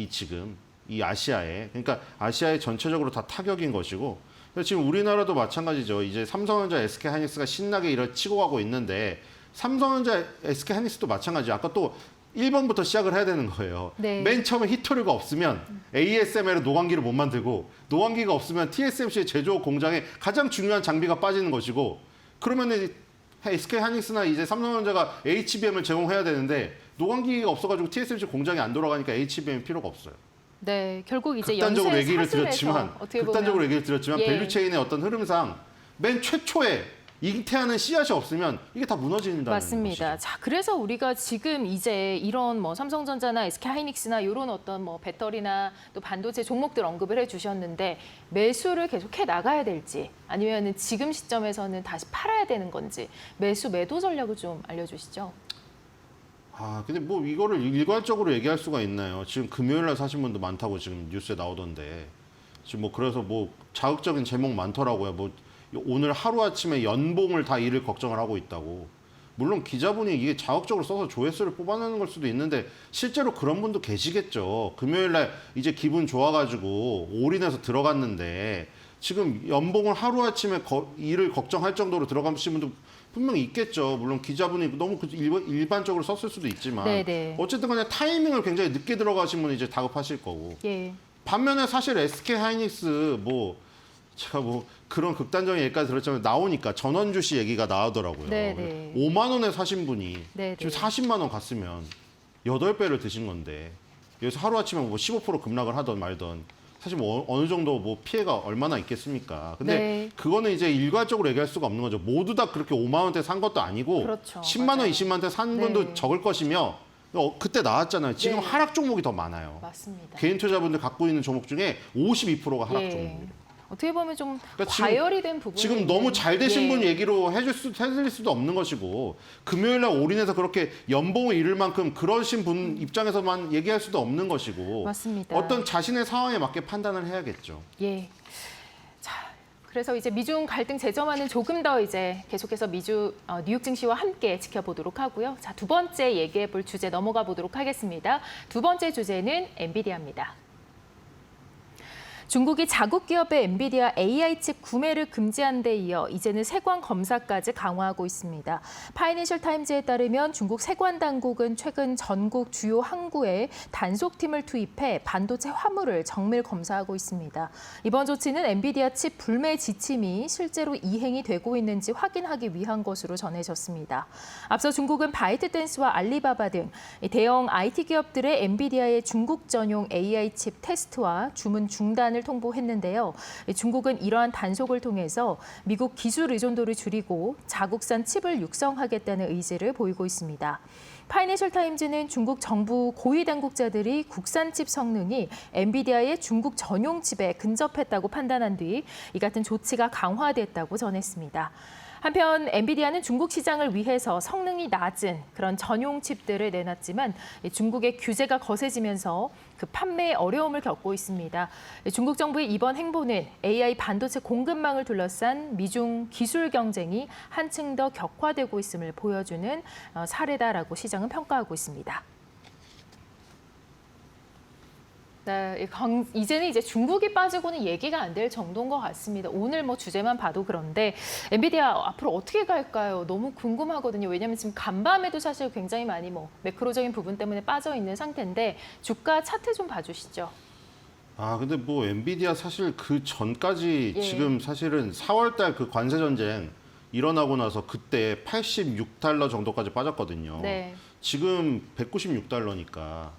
지금 이 아시아에. 그러니까 아시아에 전체적으로 다 타격인 것이고 지금 우리나라도 마찬가지죠. 이제 삼성전자, SK하이닉스가 신나게 치고 가고 있는데 삼성전자, SK하이닉스도 마찬가지죠. 아까 또 1번부터 시작을 해야 되는 거예요. 네. 맨 처음에 히토류가 없으면 ASML에 노광기를 못 만들고 노광기가 없으면 TSMC의 제조 공장에 가장 중요한 장비가 빠지는 것이고 그러면 SK하이닉스나 이제 삼성전자가 HBM을 제공해야 되는데 노광기가 없어가지고 TSMC 공장이 안 돌아가니까 HBM 필요가 없어요. 네, 결국 이제 극단적으로 연쇄 얘기를 사슬에서 드렸지만 어떻게 보면 예. 밸류체인의 어떤 흐름상 맨 최초에 잉태하는 씨앗이 없으면 이게 다 무너진다는 맞습니다. 것이죠. 자, 그래서 우리가 지금 이제 이런 뭐 삼성전자나 SK하이닉스나 이런 어떤 뭐 배터리나 또 반도체 종목들 언급을 해주셨는데 매수를 계속해 나가야 될지 아니면은 지금 시점에서는 다시 팔아야 되는 건지 매도 전략을 좀 알려주시죠. 근데 뭐 이거를 일괄적으로 얘기할 수가 있나요? 지금 금요일 날 사신 분도 많다고 지금 뉴스에 나오던데 지금 뭐 그래서 뭐 자극적인 제목 많더라고요. 뭐 오늘 하루아침에 연봉을 다 잃을 걱정을 하고 있다고. 물론 기자분이 이게 자극적으로 써서 조회수를 뽑아내는 걸 수도 있는데 실제로 그런 분도 계시겠죠. 금요일 날 이제 기분 좋아가지고 올인해서 들어갔는데 지금 연봉을 하루아침에 잃을 걱정할 정도로 들어가신 분도 분명히 있겠죠. 물론 기자분이 너무 일반적으로 썼을 수도 있지만 네네. 어쨌든 간에 타이밍을 굉장히 늦게 들어가신 분이 이제 다급하실 거고. 예. 반면에 사실 SK하이닉스 제가 그런 극단적인 얘기까지 들었지만 나오니까 전원주 씨 얘기가 나오더라고요. 네네. 5만 원에 사신 분이 네네. 지금 40만 원 갔으면 8배를 드신 건데 여기서 하루아침에 뭐 15% 급락을 하던 말던 사실 뭐 어느 정도 뭐 피해가 얼마나 있겠습니까? 근데 네. 그거는 이제 일괄적으로 얘기할 수가 없는 거죠. 모두 다 그렇게 5만 원대 산 것도 아니고 그렇죠. 10만 원, 맞아요. 20만 원대 산 분도 네. 적을 것이며 그때 나왔잖아요. 지금 네. 하락 종목이 더 많아요. 맞습니다. 개인 투자분들 갖고 있는 종목 중에 52%가 하락 예. 종목이에요. 어떻게 보면 좀 그러니까 지금- 과열이 된 부분이 지금 너무 잘 되신 분 예. 얘기로 해드릴 수도 없는 것이고 금요일날 올인해서 그렇게 연봉을 잃을 만큼 그러신 분 입장에서만 얘기할 수도 없는 것이고 맞습니다. 어떤 자신의 상황에 맞게 판단을 해야겠죠. 예. 자, 그래서 이제 미중 갈등 재점화는 조금 더 이제 계속해서 뉴욕 증시와 함께 지켜보도록 하고요. 자, 두 번째 얘기해 볼 주제 넘어가 보도록 하겠습니다. 두 번째 주제는 엔비디아입니다. 중국이 자국 기업의 엔비디아 AI 칩 구매를 금지한 데 이어 이제는 세관 검사까지 강화하고 있습니다. 파이낸셜 타임즈에 따르면 중국 세관 당국은 최근 전국 주요 항구에 단속팀을 투입해 반도체 화물을 정밀 검사하고 있습니다. 이번 조치는 엔비디아 칩 불매 지침이 실제로 이행이 되고 있는지 확인하기 위한 것으로 전해졌습니다. 앞서 중국은 바이트댄스와 알리바바 등 대형 IT 기업들의 엔비디아의 중국 전용 AI 칩 테스트와 주문 중단을 통보했는데요. 중국은 이러한 단속을 통해서 미국 기술 의존도를 줄이고 자국산 칩을 육성하겠다는 의지를 보이고 있습니다. 파이낸셜 타임즈는 중국 정부 고위 당국자들이 국산 칩 성능이 엔비디아의 중국 전용 칩에 근접했다고 판단한 뒤 이 같은 조치가 강화됐다고 전했습니다. 한편 엔비디아는 중국 시장을 위해서 성능이 낮은 그런 전용 칩들을 내놨지만 중국의 규제가 거세지면서 그 판매에 어려움을 겪고 있습니다. 중국 정부의 이번 행보는 AI 반도체 공급망을 둘러싼 미중 기술 경쟁이 한층 더 격화되고 있음을 보여주는 사례다라고 시장은 평가하고 있습니다. 네, 이제는 이제 중국이 빠지고는 얘기가 안 될 정도인 것 같습니다. 오늘 뭐 주제만 봐도 그런데 엔비디아 앞으로 어떻게 갈까요? 너무 궁금하거든요. 왜냐하면 지금 간밤에도 사실 굉장히 많이 뭐 매크로적인 부분 때문에 빠져 있는 상태인데 주가 차트 좀 봐주시죠. 아 근데 뭐 엔비디아 사실 그 전까지 예. 지금 사실은 4월달 그 관세 전쟁 일어나고 나서 그때 86달러 정도까지 빠졌거든요. 네. 지금 196달러니까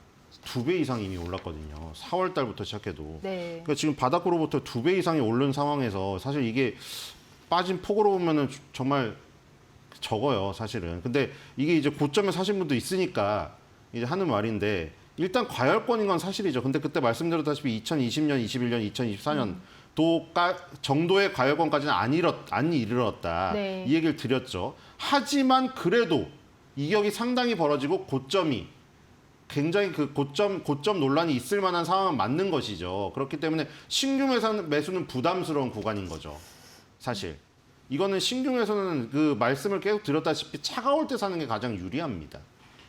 2배 이상 이미 올랐거든요. 4월 달부터 시작해도. 네. 그러니까 지금 바닥으로부터 2배 이상이 오른 상황에서 사실 이게 빠진 폭으로 보면은 정말 적어요, 사실은. 근데 이게 이제 고점에 사신 분도 있으니까 이제 하는 말인데 일단 과열권인 건 사실이죠. 근데 그때 말씀드렸다시피 2020년, 21년, 2024년 정도의 과열권까지는 안 이르렀다. 네. 이 얘기를 드렸죠. 하지만 그래도 이격이 상당히 벌어지고 고점이 굉장히 그 고점 논란이 있을 만한 상황은 맞는 것이죠. 그렇기 때문에 신규 매수는 부담스러운 구간인 거죠. 사실. 이거는 신규 매수는 그 말씀을 계속 드렸다시피 차가울 때 사는 게 가장 유리합니다.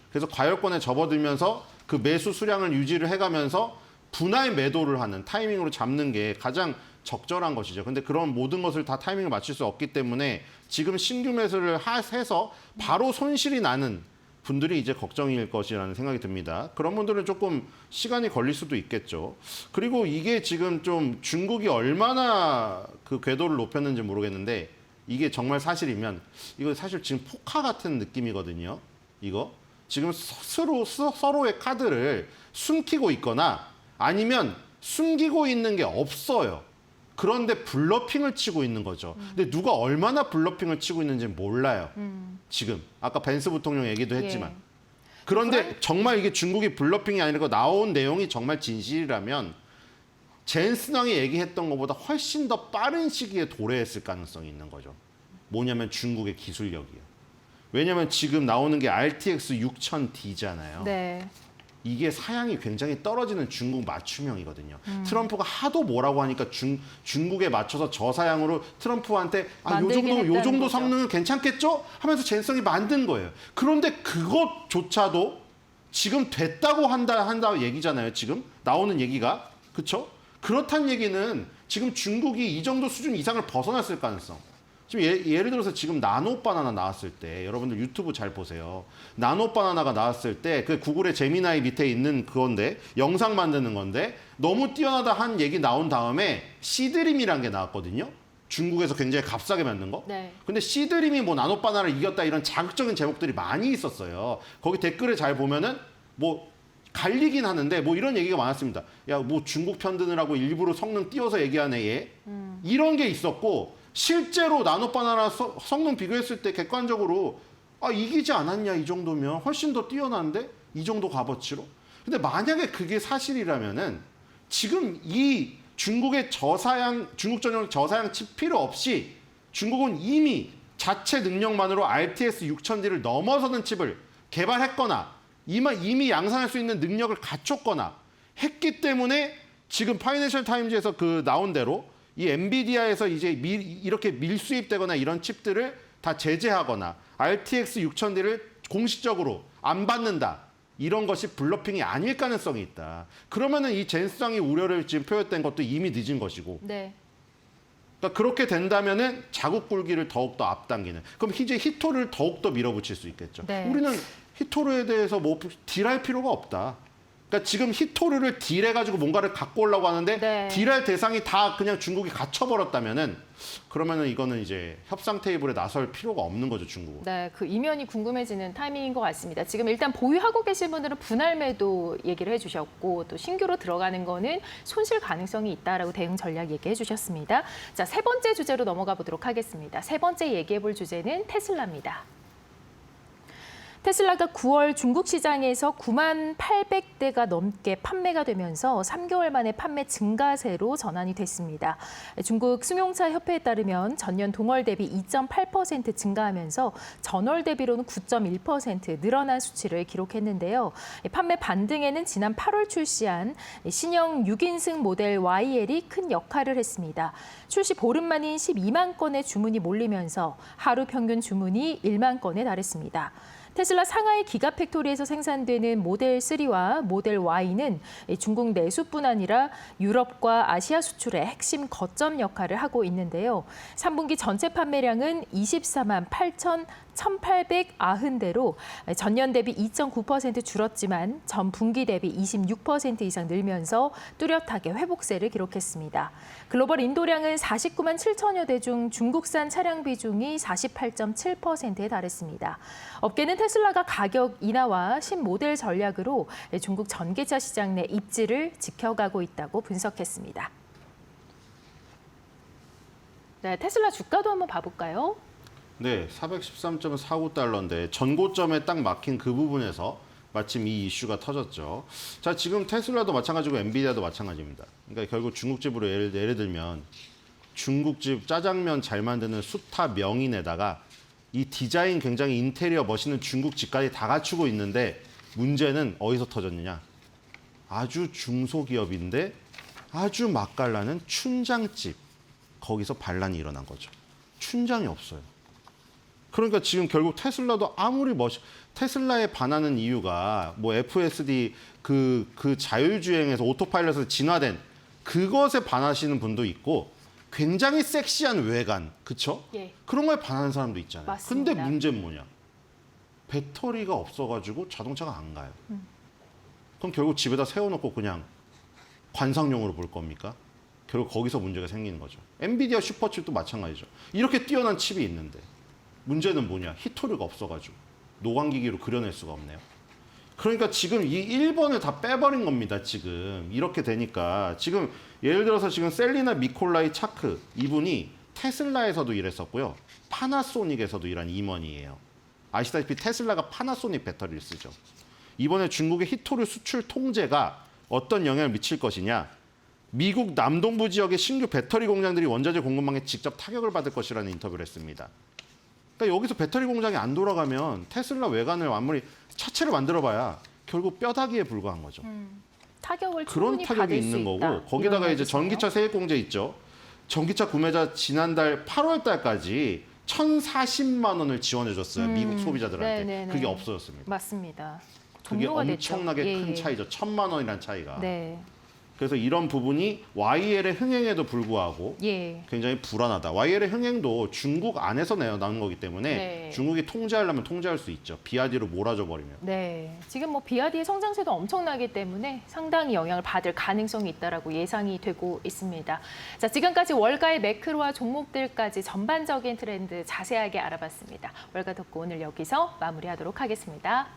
그래서 과열권에 접어들면서 그 매수 수량을 유지를 해가면서 분할 매도를 하는 타이밍으로 잡는 게 가장 적절한 것이죠. 근데 그런 모든 것을 다 타이밍을 맞출 수 없기 때문에 지금 신규 매수를 해서 바로 손실이 나는 분들이 이제 걱정일 것이라는 생각이 듭니다. 그런 분들은 조금 시간이 걸릴 수도 있겠죠. 그리고 이게 지금 좀 중국이 얼마나 그 궤도를 높였는지 모르겠는데 이게 정말 사실이면 이거 사실 지금 포카 같은 느낌이거든요. 이거 지금 서로의 카드를 숨기고 있거나 아니면 숨기고 있는 게 없어요. 그런데 블러핑을 치고 있는 거죠. 근데 누가 얼마나 블러핑을 치고 있는지 몰라요. 지금 아까 벤스 부통령 얘기도 했지만. 예. 그런데 정말 이게 중국이 블러핑이 아니라 나온 내용이 정말 진실이라면 젠슨왕이 얘기했던 것보다 훨씬 더 빠른 시기에 도래했을 가능성이 있는 거죠. 뭐냐면 중국의 기술력이요. 왜냐하면 지금 나오는 게 RTX 6000D잖아요. 네. 이게 사양이 굉장히 떨어지는 중국 맞춤형이거든요. 트럼프가 하도 뭐라고 하니까 중국에 맞춰서 저사양으로 트럼프한테 요 정도 거죠. 성능은 괜찮겠죠? 하면서 젠슨이 만든 거예요. 그런데 그것조차도 지금 됐다고 한다 얘기잖아요. 지금 나오는 얘기가. 그렇죠? 그렇다는 얘기는 지금 중국이 이 정도 수준 이상을 벗어났을 가능성. 지금 예를 들어서 지금 나노 바나나 나왔을 때 여러분들 유튜브 잘 보세요. 나노 바나나가 나왔을 때 그 구글의 제미나이 밑에 있는 그건데 영상 만드는 건데 너무 뛰어나다 한 얘기 나온 다음에 시드림이란 게 나왔거든요. 중국에서 굉장히 값싸게 만든 거. 네. 근데 시드림이 뭐 나노 바나나를 이겼다 이런 자극적인 제목들이 많이 있었어요. 거기 댓글에 잘 보면은 뭐 갈리긴 하는데 뭐 이런 얘기가 많았습니다. 야, 뭐 중국 편드느라고 일부러 성능 띄워서 얘기하네 얘. 이런 게 있었고 실제로 나노 바나나 성능 비교했을 때 객관적으로 이기지 않았냐 이 정도면 훨씬 더 뛰어난데 이 정도 값어치로. 근데 만약에 그게 사실이라면은 지금 이 중국의 중국 전용 저사양 칩 필요 없이 중국은 이미 자체 능력만으로 RTX 6000D를 넘어서는 칩을 개발했거나 이미 양산할 수 있는 능력을 갖췄거나 했기 때문에 지금 파이낸셜 타임즈에서 나온 대로 이 엔비디아에서 이제 이렇게 밀수입되거나 이런 칩들을 다 제재하거나 RTX 6000D를 공식적으로 안 받는다. 이런 것이 블러핑이 아닐 가능성이 있다. 그러면은 이 젠스상의 우려를 지금 표현된 것도 이미 늦은 것이고. 네. 그러니까 그렇게 된다면은 자국 굴기를 더욱더 앞당기는. 그럼 이제 히토를 더욱더 밀어붙일 수 있겠죠. 네. 우리는 히토르에 대해서 뭐 딜할 필요가 없다. 그러니까 지금 히토르를 딜해가지고 뭔가를 갖고 오려고 하는데 네. 딜할 대상이 다 그냥 중국이 갇혀버렸다면은 그러면은 이거는 이제 협상 테이블에 나설 필요가 없는 거죠, 중국은. 네, 그 이면이 궁금해지는 타이밍인 것 같습니다. 지금 일단 보유하고 계신 분들은 분할 매도 얘기를 해주셨고 또 신규로 들어가는 거는 손실 가능성이 있다라고 대응 전략 얘기해 주셨습니다. 자, 세 번째 주제로 넘어가 보도록 하겠습니다. 세 번째 얘기해 볼 주제는 테슬라입니다. 테슬라가 9월 중국 시장에서 9만 800대가 넘게 판매가 되면서 3개월 만에 판매 증가세로 전환이 됐습니다. 중국 승용차 협회에 따르면 전년 동월 대비 2.8% 증가하면서 전월 대비로는 9.1% 늘어난 수치를 기록했는데요. 판매 반등에는 지난 8월 출시한 신형 6인승 모델 YL이 큰 역할을 했습니다. 출시 보름 만인 12만 건의 주문이 몰리면서 하루 평균 주문이 1만 건에 달했습니다. 테슬라 상하이 기가팩토리에서 생산되는 모델 3와 모델 Y는 중국 내수뿐 아니라 유럽과 아시아 수출의 핵심 거점 역할을 하고 있는데요. 3분기 전체 판매량은 24만 1,890대로 전년 대비 2.9% 줄었지만 전 분기 대비 26% 이상 늘면서 뚜렷하게 회복세를 기록했습니다. 글로벌 인도량은 49만 7천여 대 중 중국산 차량 비중이 48.7%에 달했습니다. 업계는 테슬라가 가격 인하와 신모델 전략으로 중국 전기차 시장 내 입지를 지켜가고 있다고 분석했습니다. 네, 테슬라 주가도 한번 봐볼까요? 네, 413.49달러인데 전고점에 딱 막힌 그 부분에서 마침 이 이슈가 터졌죠. 자, 지금 테슬라도 마찬가지고 엔비디아도 마찬가지입니다. 그러니까 결국 중국집으로 예를 들면 중국집 짜장면 잘 만드는 수타 명인에다가 이 디자인 굉장히 인테리어 멋있는 중국집까지 다 갖추고 있는데 문제는 어디서 터졌느냐. 아주 중소기업인데 아주 맛깔나는 춘장집. 거기서 반란이 일어난 거죠. 춘장이 없어요. 그러니까 지금 결국 테슬라도 아무리 테슬라에 반하는 이유가 뭐 FSD 그 자율주행에서 오토파일럿에서 진화된 그것에 반하시는 분도 있고 굉장히 섹시한 외관, 그쵸? 예. 그런 거에 반하는 사람도 있잖아요. 맞습니다. 근데 문제는 뭐냐? 배터리가 없어가지고 자동차가 안 가요. 그럼 결국 집에다 세워놓고 그냥 관상용으로 볼 겁니까? 결국 거기서 문제가 생기는 거죠. 엔비디아 슈퍼칩도 마찬가지죠. 이렇게 뛰어난 칩이 있는데 문제는 뭐냐? 히토류가 없어가지고 노광기기로 그려낼 수가 없네요. 그러니까 지금 이 1번을 다 빼버린 겁니다. 지금 이렇게 되니까 지금 예를 들어서 지금 셀리나 미콜라이 차크 이분이 테슬라에서도 일했었고요. 파나소닉에서도 일한 임원이에요. 아시다시피 테슬라가 파나소닉 배터리를 쓰죠. 이번에 중국의 히토류 수출 통제가 어떤 영향을 미칠 것이냐. 미국 남동부 지역의 신규 배터리 공장들이 원자재 공급망에 직접 타격을 받을 것이라는 인터뷰를 했습니다. 그러니까 여기서 배터리 공장이 안 돌아가면 테슬라 외관을 아무리 차체를 만들어봐야 결국 뼈다귀에 불과한 거죠. 타격을 그런 충분히 타격이 받을 수 있는 있다. 거고 거기다가 이런 이제 말이시네요. 전기차 세액 공제 있죠. 전기차 구매자 지난달 8월 달까지 1,040만 원을 지원해 줬어요. 미국 소비자들한테. 네네네. 그게 없어졌습니다. 맞습니다. 그게 종료가 됐죠. 엄청나게 예, 큰 예. 차이죠. 1,000만 원이란 차이가. 네. 그래서 이런 부분이 YL의 흥행에도 불구하고 예. 굉장히 불안하다. YL의 흥행도 중국 안에서 나는 거기 때문에 네. 중국이 통제하려면 통제할 수 있죠. BYD로 몰아줘 버리면. 네, 지금 뭐 BYD의 성장세도 엄청나기 때문에 상당히 영향을 받을 가능성이 있다라고 예상이 되고 있습니다. 자, 지금까지 월가의 매크로와 종목들까지 전반적인 트렌드 자세하게 알아봤습니다. 월가 덕고 오늘 여기서 마무리하도록 하겠습니다.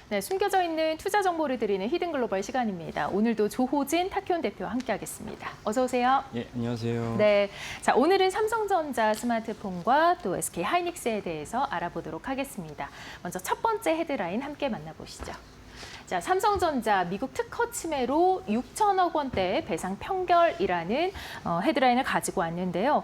네, 숨겨져 있는 투자 정보를 드리는 히든 글로벌 시간입니다. 오늘도 조호진 타키온 대표와 함께하겠습니다. 어서 오세요. 예, 안녕하세요. 네, 자 오늘은 삼성전자 스마트폰과 또 SK 하이닉스에 대해서 알아보도록 하겠습니다. 먼저 첫 번째 헤드라인 함께 만나보시죠. 자, 삼성전자 미국 특허 침해로 6천억 원대 배상 평결이라는 헤드라인을 가지고 왔는데요.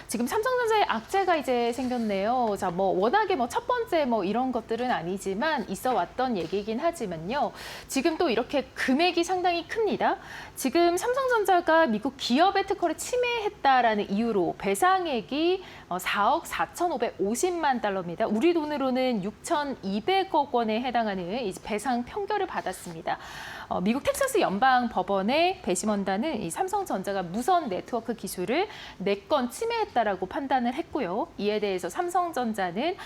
지금 삼성전자의 악재가 이제 생겼네요. 자, 워낙에 첫 번째 이런 것들은 아니지만 있어 왔던 얘기이긴 하지만요. 지금 또 이렇게 금액이 상당히 큽니다. 지금 삼성전자가 미국 기업의 특허를 침해했다라는 이유로 배상액이 4억 4,550만 달러입니다. 우리 돈으로는 6,200억 원에 해당하는 이 배상 평결을 받았습니다. 미국 텍사스 연방 법원의 배심원단은 이 삼성전자가 무선 네트워크 기술을 4건 침해했다라고 판단을 했고요. 이에 대해서 삼성전자는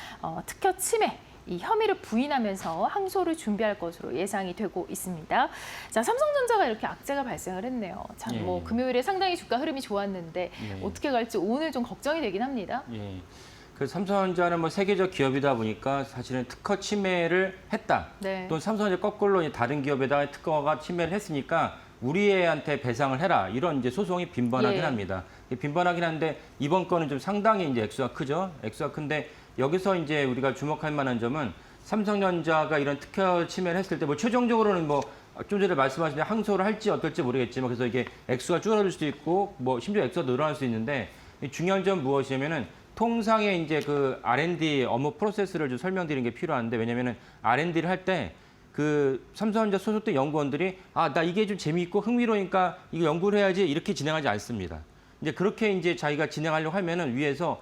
특허 침해 이 혐의를 부인하면서 항소를 준비할 것으로 예상이 되고 있습니다. 자, 삼성전자가 이렇게 악재가 발생을 했네요. 참, 예. 금요일에 상당히 주가 흐름이 좋았는데 예. 어떻게 갈지 오늘 좀 걱정이 되긴 합니다. 예. 그 삼성전자는 세계적 기업이다 보니까 사실은 특허 침해를 했다. 네. 또 삼성전자 거꾸로 다른 기업에다가 특허가 침해를 했으니까 우리한테 배상을 해라. 이런 이제 소송이 빈번하긴 예. 합니다. 빈번하긴 한데 이번 건은 좀 상당히 이제 액수가 크죠. 액수가 큰데 여기서 이제 우리가 주목할 만한 점은 삼성전자가 이런 특허 침해를 했을 때 최종적으로는 좀 전에 말씀하신 대로 항소를 할지 어떨지 모르겠지만 그래서 이게 액수가 줄어들 수도 있고 심지어 액수가 늘어날 수 있는데 중요한 점은 무엇이냐면은 통상의 이제 그 R&D 업무 프로세스를 좀 설명드리는 게 필요한데 왜냐면은 R&D를 할 때 그 삼성전자 소속된 연구원들이 나 이게 좀 재미있고 흥미로우니까 이거 연구를 해야지 이렇게 진행하지 않습니다. 이제 그렇게 이제 자기가 진행하려고 하면은 위에서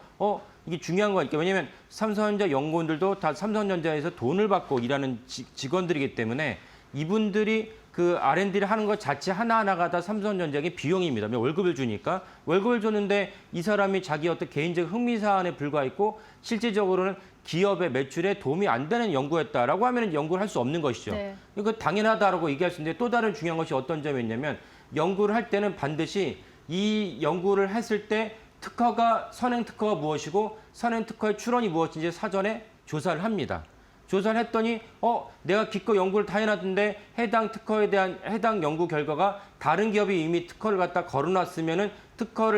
이게 중요한 거니까 왜냐면 삼성전자 연구원들도 다 삼성전자에서 돈을 받고 일하는 직원들이기 때문에 이분들이 그 R&D를 하는 것 자체 하나하나가 다 삼성전자의 비용입니다. 월급을 주니까 월급을 줬는데 이 사람이 자기 어떤 개인적 흥미 사안에 불과했고 실질적으로는 기업의 매출에 도움이 안 되는 연구였다라고 하면 연구를 할 수 없는 것이죠. 네. 이거 당연하다라고 얘기할 수 있는데 또 다른 중요한 것이 어떤 점이 있냐면 연구를 할 때는 반드시 이 연구를 했을 때 선행 특허가 무엇이고 선행 특허의 출원이 무엇인지 사전에 조사를 합니다. 조사를 했더니 내가 기껏 연구를 다 해놨는데 해당 특허에 대한 해당 연구 결과가 다른 기업이 이미 특허를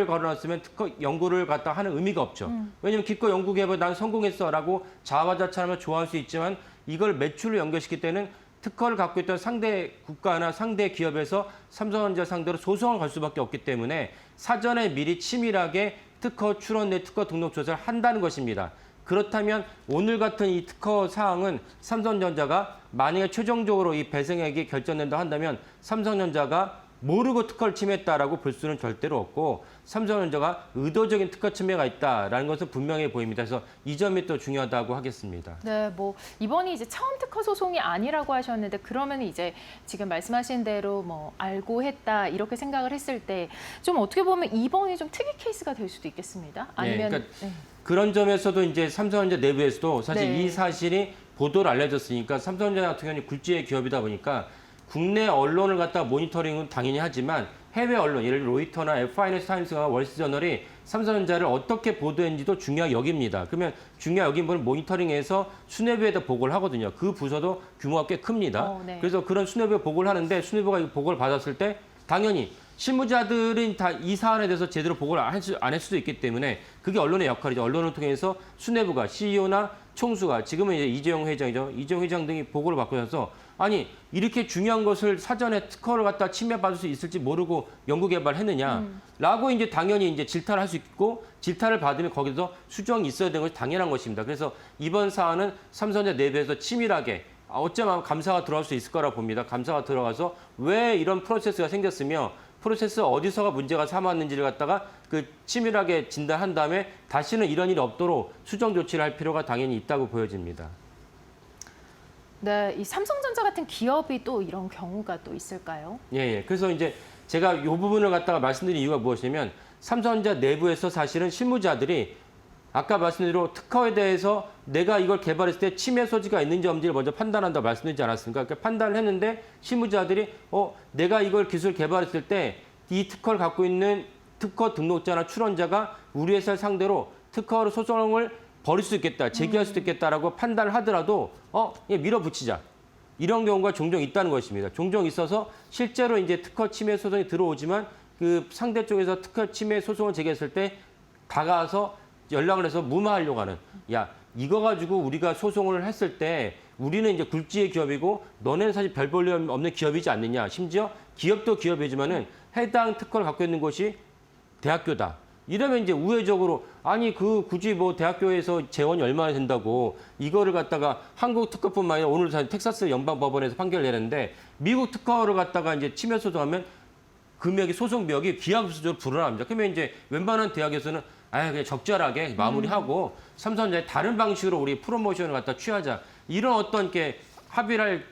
걸어놨으면 특허 연구를 하는 의미가 없죠. 왜냐면 기껏 연구 개발 난 성공했어라고 자화자찬하며 좋아할 수 있지만 이걸 매출로 연결시킬 때는 특허를 갖고 있던 상대 국가나 상대 기업에서 삼성전자 상대로 소송을 걸 수밖에 없기 때문에 사전에 미리 치밀하게 특허 출원 내 특허 등록 조사를 한다는 것입니다. 그렇다면 오늘 같은 이 특허 사항은 삼성전자가 만약에 최종적으로 이 배상액이 결정된다 한다면 삼성전자가 모르고 특허를 침해했다라고 볼 수는 절대로 없고 삼성전자가 의도적인 특허 침해가 있다라는 것은 분명해 보입니다. 그래서 이 점이 또 중요하다고 하겠습니다. 네, 이번이 이제 처음 특허 소송이 아니라고 하셨는데 그러면 이제 지금 말씀하신 대로 알고 했다 이렇게 생각을 했을 때 좀 어떻게 보면 이번이 좀 특이 케이스가 될 수도 있겠습니다. 아니면 그러니까 그런 점에서도 이제 삼성전자 내부에서도 사실 네. 이 사실이 보도를 알려졌으니까 삼성전자 같은 경우는 굴지의 기업이다 보니까 국내 언론을 모니터링은 당연히 하지만 해외 언론, 예를 들어 로이터나 파이낸셜 타임스나 월스트저널이 삼성전자를 어떻게 보도했는지도 중요하게 여깁니다. 그러면 중요하게 여긴 분은 모니터링해서 수뇌부에다 보고를 하거든요. 그 부서도 규모가 꽤 큽니다. 네. 그래서 그런 수뇌부에 보고를 하는데 수뇌부가 이 보고를 받았을 때 당연히 실무자들은 다 이 사안에 대해서 제대로 보고를 안 할 수도 있기 때문에 그게 언론의 역할이죠. 언론을 통해서 수뇌부가 CEO나 총수가 지금은 이제 이재용 회장이죠. 이재용 회장 등이 보고를 받고 나서 아니 이렇게 중요한 것을 사전에 특허를 침해받을 수 있을지 모르고 연구 개발했느냐라고 이제 당연히 이제 질타를 할 수 있고 질타를 받으면 거기서 수정이 있어야 되는 것이 당연한 것입니다. 그래서 이번 사안은 삼성전자 내부에서 치밀하게 어쩌면 감사가 들어갈 수 있을 거라 봅니다. 감사가 들어가서 왜 이런 프로세스가 생겼으며 프로세스 어디서가 문제가 삼았는지를 치밀하게 진단한 다음에 다시는 이런 일이 없도록 수정 조치를 할 필요가 당연히 있다고 보여집니다. 네, 이 삼성전자 같은 기업이 또 이런 경우가 또 있을까요? 예. 그래서 이제 제가 이 부분을 말씀드린 이유가 무엇이냐면 삼성전자 내부에서 사실은 실무자들이 아까 말씀드린 대로 특허에 대해서 내가 이걸 개발했을 때 침해 소지가 있는지 없는지를 먼저 판단한다고 말씀드리지 않았습니까? 그러니까 판단을 했는데 실무자들이 내가 이걸 기술 개발했을 때 이 특허를 갖고 있는 특허 등록자나 출원자가 우리 회사를 상대로 특허로 소송을 벌일 수 있겠다, 제기할 수도 있겠다라고 판단을 하더라도 밀어붙이자. 이런 경우가 종종 있다는 것입니다. 종종 있어서 실제로 이제 특허 침해 소송이 들어오지만 그 상대 쪽에서 특허 침해 소송을 제기했을 때 다가와서 연락을 해서 무마하려고 하는, 야, 이거 가지고 우리가 소송을 했을 때 우리는 이제 굴지의 기업이고 너네는 사실 별 볼 일 없는 기업이지 않느냐. 심지어 기업도 기업이지만은 해당 특허를 갖고 있는 곳이 대학교다. 이러면 이제 우회적으로 아니 그 굳이 뭐 대학교에서 재원이 얼마나 된다고 이거를 갖다가 한국 특허뿐만 아니라 오늘 사실 텍사스 연방법원에서 판결을 내렸는데 미국 특허를 갖다가 이제 침해 소송하면 금액이 소송비역이 기하급수적으로 불어납니다. 그러면 이제 웬만한 대학에서는 그냥 적절하게 마무리하고 삼성전자의 다른 방식으로 우리 프로모션을 갖다 취하자. 이런 어떤 게 합의를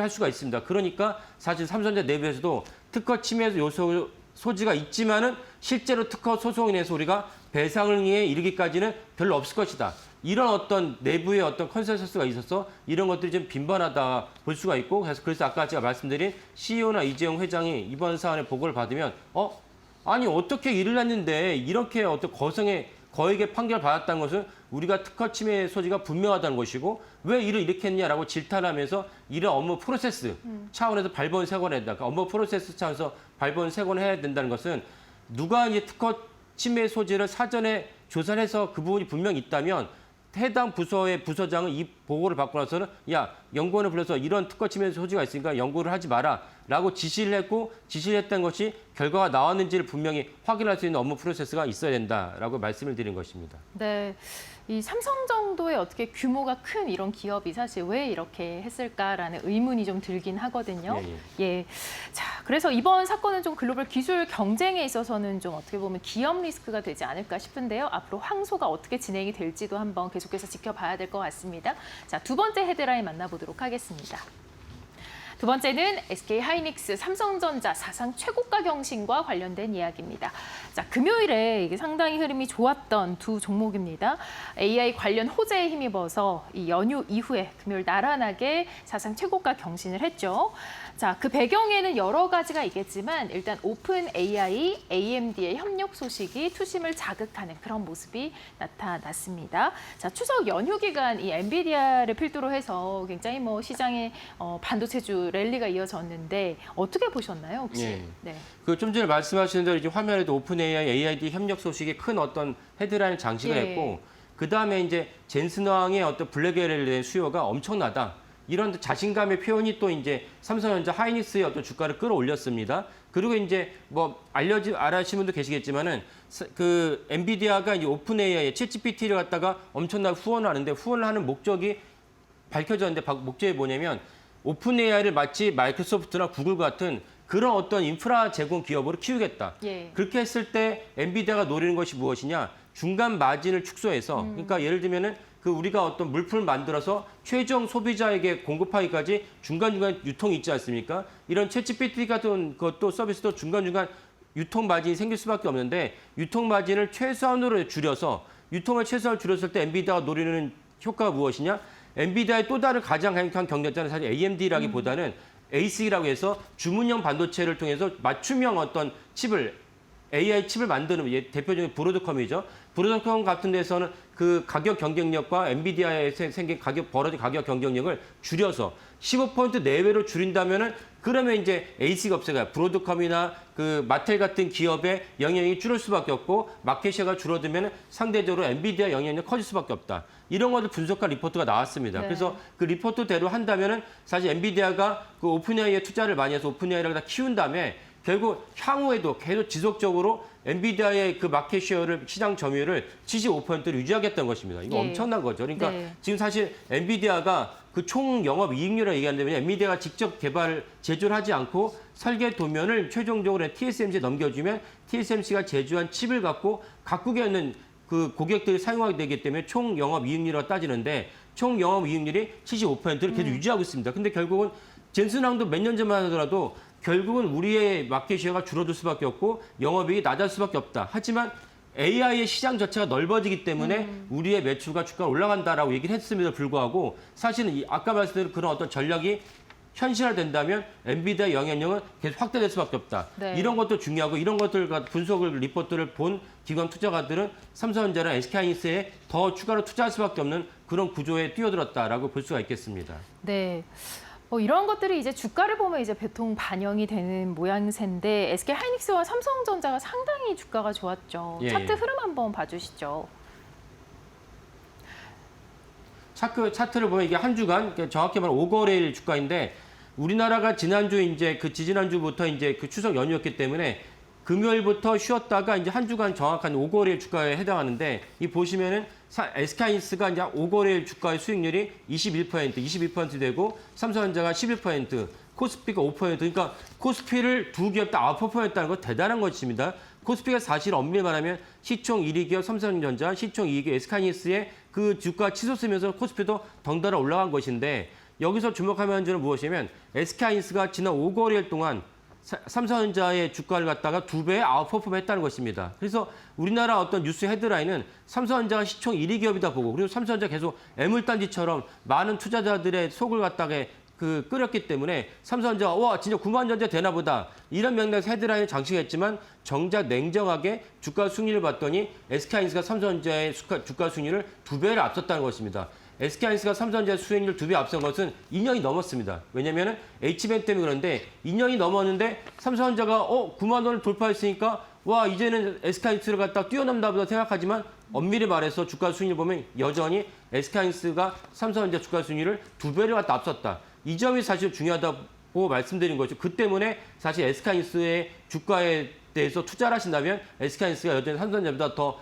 할 수가 있습니다. 그러니까 사실 삼성전자 내부에서도 특허 침해 요소 소지가 있지만은 실제로 특허 소송에 인해서 우리가 배상에 이르기까지는 별로 없을 것이다. 이런 어떤 내부의 어떤 컨센서스가 있어서 이런 것들이 좀 빈번하다 볼 수가 있고 그래서 아까 제가 말씀드린 CEO나 이재용 회장이 이번 사안의 보고를 받으면 아니 어떻게 일을 했는데 이렇게 어떤 거액의 판결을 받았다는 것은 우리가 특허 침해 소지가 분명하다는 것이고 왜 일을 이렇게 했냐라고 질타하면서 이런 업무 프로세스 차원에서 발본색원해야 된다. 그러니까 업무 프로세스 차원에서 발본색원을 해야 된다는 것은 누가 이제 특허 침해 소지를 사전에 조사를 해서 그 부분이 분명히 있다면 해당 부서의 부서장은 이 보고를 받고 나서는 야, 연구원을 불러서 이런 특허 침해 소지가 있으니까 연구를 하지 마라 라고 지시를 했고 지시를 했던 것이 결과가 나왔는지를 분명히 확인할 수 있는 업무 프로세스가 있어야 된다라고 말씀을 드린 것입니다. 네. 이 삼성 정도의 어떻게 규모가 큰 이런 기업이 사실 왜 이렇게 했을까라는 의문이 좀 들긴 하거든요. 예. 자, 그래서 이번 사건은 좀 글로벌 기술 경쟁에 있어서는 좀 어떻게 보면 기업 리스크가 되지 않을까 싶은데요. 앞으로 항소가 어떻게 진행이 될지도 한번 계속해서 지켜봐야 될 것 같습니다. 자, 두 번째 헤드라인 만나보도록 하겠습니다. 두 번째는 SK하이닉스, 삼성전자 사상 최고가 경신과 관련된 이야기입니다. 자, 금요일에 이게 상당히 흐름이 좋았던 두 종목입니다. AI 관련 호재에 힘입어서 이 연휴 이후에 금요일 나란하게 사상 최고가 경신을 했죠. 자, 그 배경에는 여러 가지가 있겠지만 일단 오픈 AI, AMD의 협력 소식이 투심을 자극하는 그런 모습이 나타났습니다. 자, 추석 연휴 기간 이 엔비디아를 필두로 해서 굉장히 뭐 시장의 반도체주 랠리가 이어졌는데 어떻게 보셨나요, 혹시? 예. 네. 그 좀 전에 말씀하신 대로 이제 화면에도 오픈 AI, AID 협력 소식이 큰 어떤 헤드라인 장식을 예. 했고 그 다음에 이제 젠슨왕의 어떤 블랙에어를 낸 수요가 엄청나다. 이런 자신감의 표현이 또 이제 삼성전자 하이닉스의 어떤 주가를 끌어올렸습니다. 그리고 이제 뭐 알아시는 분도 계시겠지만은 그 엔비디아가 이제 오픈 AI의 챗GPT를 갖다가 엄청나게 후원을 하는데 후원을 하는 목적이 밝혀졌는데 목적이 뭐냐면 오픈 AI를 마치 마이크로소프트나 구글 같은 그런 어떤 인프라 제공 기업으로 키우겠다. 예. 그렇게 했을 때 엔비디아가 노리는 것이 무엇이냐? 중간 마진을 축소해서 그러니까 예를 들면은 그 우리가 어떤 물품을 만들어서 최종 소비자에게 공급하기까지 중간중간 유통이 있지 않습니까? 이런 챗GPT 같은 것도 서비스도 중간중간 유통 마진이 생길 수밖에 없는데 유통 마진을 최소한으로 줄여서 유통을 최소한으로 줄였을 때 엔비디아가 노리는 효과가 무엇이냐? 엔비디아의 또 다른 가장 강력한 경쟁자는 사실 AMD라기보다는 ASIC라고 해서 주문형 반도체를 통해서 맞춤형 어떤 칩을 AI 칩을 만드는 대표적인 브로드컴이죠. 브로드컴 같은 데서는 그 가격 경쟁력과 엔비디아에 생긴 벌어진 가격 경쟁력을 줄여서 15% 내외로 줄인다면은 그러면 이제 ASIC 업체가 브로드컴이나 그 마텔 같은 기업의 영향이 줄을 수밖에 없고 마켓시어가 줄어들면 상대적으로 엔비디아 영향이 커질 수밖에 없다. 이런 것을 분석한 리포트가 나왔습니다. 네. 그래서 그 리포트대로 한다면은 사실 엔비디아가 그 오픈AI에 투자를 많이 해서 오픈AI를 다 키운 다음에 결국 향후에도 계속 지속적으로 엔비디아의 그 마켓시어를 시장 점유율을 75%를 유지하겠다는 것입니다. 이거 예. 엄청난 거죠. 그러니까 네. 지금 사실 엔비디아가 그 총 영업 이익률을 얘기하는데 엔비디아가 직접 제조를 하지 않고 설계 도면을 최종적으로 TSMC에 넘겨주면 TSMC가 제조한 칩을 갖고 각국에 있는 그 고객들이 사용하게 되기 때문에 총 영업 이익률을 따지는데 총 영업 이익률이 75%를 계속 유지하고 있습니다. 근데 결국은 젠슨왕도 몇 년 전만 하더라도 결국은 우리의 마켓시어가 줄어들 수밖에 없고 영업이익이 낮아질 수밖에 없다. 하지만 AI의 시장 자체가 넓어지기 때문에 우리의 매출과 주가가 올라간다라고 얘기를 했음에도 불구하고 사실은 아까 말씀드린 그런 어떤 전략이 현실화된다면 엔비디아의 영향력은 계속 확대될 수밖에 없다. 네. 이런 것도 중요하고 이런 것들과 분석을 리포트를 본 기관 투자가들은 삼성전자나 SK하이닉스에 더 추가로 투자할 수밖에 없는 그런 구조에 뛰어들었다라고 볼 수가 있겠습니다. 네. 이런 것들이 이제 주가를 보면 이제 보통 반영이 되는 모양새인데 SK 하이닉스와 삼성전자가 상당히 주가가 좋았죠. 예, 차트 예. 흐름 한번 봐주시죠. 차트를 보면 이게 한 주간 정확히 말하면 5거래일 주가인데 우리나라가 지난주 이제 그 지지난주부터 이제 그 추석 연휴였기 때문에 금요일부터 쉬었다가 이제 한 주간 정확한 5거래일 주가에 해당하는데 이 보시면은 SK하이닉스가 이제 5거래일 주가의 수익률이 21% 되고 삼성전자가 11%, 코스피가 5%. 그러니까 코스피를 두 기업 다 아웃퍼폼했다는 거 대단한 것입니다. 코스피가 사실 엄밀히 말하면 시총 1위 기업 삼성전자, 시총 2위 기업 SK하이닉스의 그 주가 치솟으면서 코스피도 덩달아 올라간 것인데 여기서 주목할 만한 점은 무엇이냐면 SK하이닉스가 지난 5거래일 동안 삼성전자의 주가를 갖다가 2배 아웃퍼폼했다는 것입니다. 그래서 우리나라 어떤 뉴스 헤드라인은 삼성전자가 시총 1위 기업이다 보고 그리고 삼성전자 계속 애물단지처럼 많은 투자자들의 속을 갖다가 끓였기 때문에 삼성전자가 와 진짜 9만 전자 되나 보다 이런 맥락에서 헤드라인을 장식했지만 정작 냉정하게 주가 수익률을 봤더니 SK하이닉스가 삼성전자의 주가 수익률을 2배를 앞섰다는 것입니다. SK하이닉스가 삼성전자 수익률 2배 앞선 것은 2년이 넘었습니다. 왜냐면은 H밴 때문에 그런데 2년이 넘었는데 삼성전자가 9만 원을 돌파했으니까 와 이제는 SK하이닉스를 갖다 뛰어넘나 보다 생각하지만 엄밀히 말해서 주가 수익률 보면 여전히 SK하이닉스가 삼성전자 주가 수익률을 2배를 갖다 앞섰다. 이 점이 사실 중요하다고 말씀드린 거죠. 그 때문에 사실 SK하이닉스의 주가에 대해서 투자를 하신다면 SK하이닉스가 여전히 삼성전자보다 더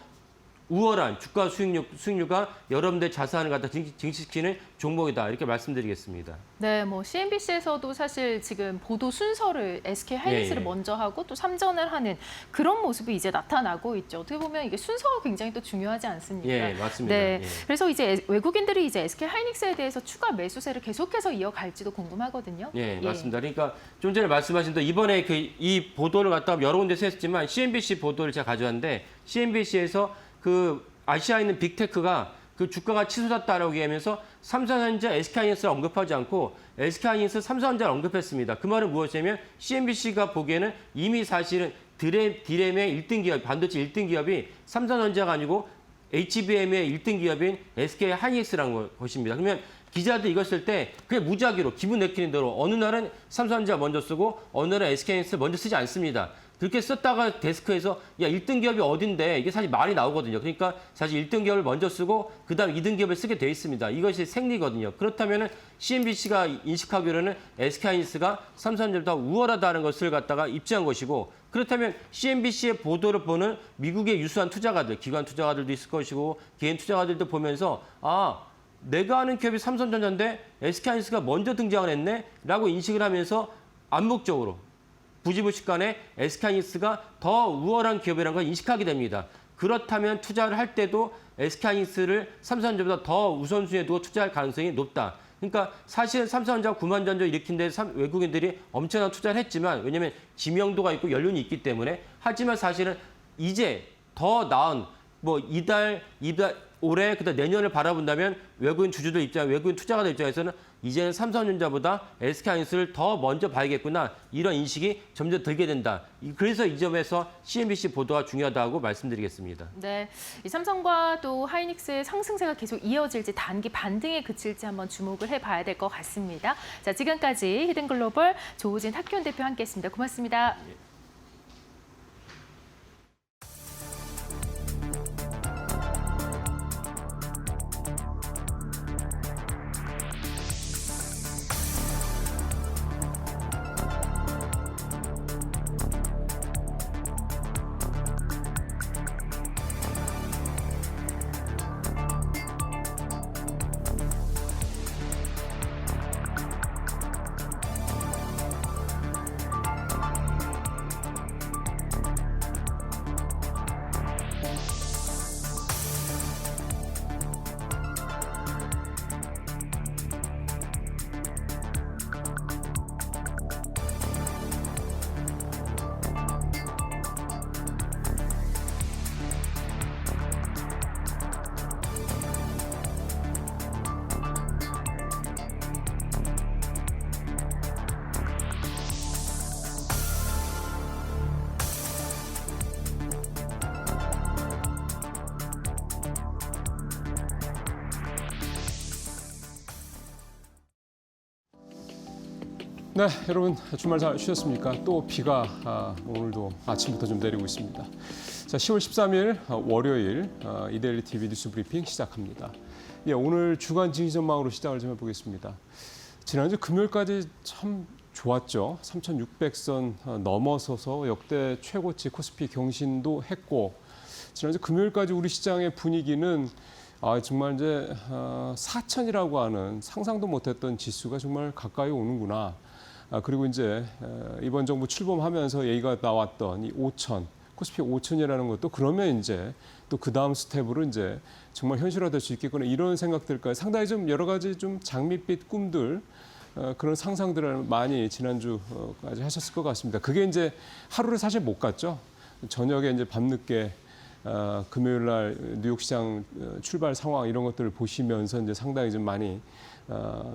우월한 주가 수익률과 여러분들 자산을 갖다 증식시키는 종목이다. 이렇게 말씀드리겠습니다. 네, 뭐 CNBC에서도 사실 지금 보도 순서를 SK 하이닉스를 예, 예. 먼저 하고 또 삼전을 하는 그런 모습이 이제 나타나고 있죠. 어떻게 보면 이게 순서가 굉장히 또 중요하지 않습니까? 예, 맞습니다. 네, 예. 그래서 이제 외국인들이 이제 SK 하이닉스에 대해서 추가 매수세를 계속해서 이어갈지도 궁금하거든요. 예, 맞습니다. 그러니까 좀 전에 말씀하신 대로 이번에 이 보도를 갖다가 여러 군데서 했지만 CNBC 보도를 제가 가져왔는데 CNBC에서 그 아시아에 있는 빅테크가 그 주가가 치솟았다라고 얘기하면서 삼성전자, SK하이닉스를 언급하지 않고 SK하이닉스, 삼성전자를 언급했습니다. 그 말은 무엇이냐면 CNBC가 보기에는 이미 사실은 디램의 1등 기업, 반도체 1등 기업이 삼성전자가 아니고 HBM의 1등 기업인 SK하이닉스라는 것입니다. 그러면 기자들 이거 쓸 때 그냥 무작위로 기분 내키는 대로 어느 날은 삼성전자 먼저 쓰고 어느 날은 SK하이닉스 먼저 쓰지 않습니다. 그렇게 썼다가 데스크에서 야 1등 기업이 어딘데 이게 사실 말이 나오거든요. 그러니까 사실 1등 기업을 먼저 쓰고 그다음 2등 기업을 쓰게 돼 있습니다. 이것이 생리거든요. 그렇다면 CNBC가 인식하기로는 SK하이닉스가 삼성전자보다 우월하다는 것을 갖다가 입증한 것이고 그렇다면 CNBC의 보도를 보는 미국의 유수한 투자가들, 기관 투자가들도 있을 것이고 개인 투자가들도 보면서 내가 아는 기업이 삼성전자인데 SK하이닉스가 먼저 등장을 했네? 라고 인식을 하면서 암묵적으로 부지불식간에 SK하이닉스가 더 우월한 기업이라는 걸 인식하게 됩니다. 그렇다면 투자를 할 때도 SK하이닉스를 삼성전자보다 더 우선순위에 두고 투자할 가능성이 높다. 그러니까 사실 삼성전자가 9만 전자 일으킨 데 외국인들이 엄청난 투자를 했지만 왜냐하면 지명도가 있고 연륜이 있기 때문에 하지만 사실은 이제 더 나은 이달 올해 그다음 내년을 바라본다면 외국인 주주들 외국인 투자가들 입장에서는 이제는 삼성전자보다 SK하이닉스를 더 먼저 봐야겠구나 이런 인식이 점점 들게 된다. 그래서 이 점에서 CNBC 보도가 중요하다고 말씀드리겠습니다. 네, 이 삼성과 또 하이닉스의 상승세가 계속 이어질지 단기 반등에 그칠지 한번 주목을 해봐야 될 것 같습니다. 자, 지금까지 히든글로벌 조우진 탁현 대표 함께했습니다. 고맙습니다. 네, 여러분 주말 잘 쉬셨습니까? 또 비가 오늘도 아침부터 좀 내리고 있습니다. 자, 10월 13일 월요일 이데일리 TV 뉴스 브리핑 시작합니다. 예, 오늘 주간 증시 전망으로 시작을 좀 해보겠습니다. 지난주 금요일까지 참 좋았죠. 3,600선 넘어서서 역대 최고치 코스피 경신도 했고, 지난주 금요일까지 우리 시장의 분위기는 정말 이제 4,000이라고 하는 상상도 못했던 지수가 정말 가까이 오는구나. 그리고 이제 이번 정부 출범하면서 얘기가 나왔던 이 5,000, 코스피 5,000이라는 것도 그러면 이제 또 그 다음 스텝으로 이제 정말 현실화될 수 있겠구나 이런 생각들까지 상당히 좀 여러 가지 좀 장밋빛 꿈들 그런 상상들을 많이 지난주까지 하셨을 것 같습니다. 그게 이제 하루를 사실 못 갔죠. 저녁에 이제 밤늦게 금요일 날 뉴욕 시장 출발 상황 이런 것들을 보시면서 이제 상당히 좀 많이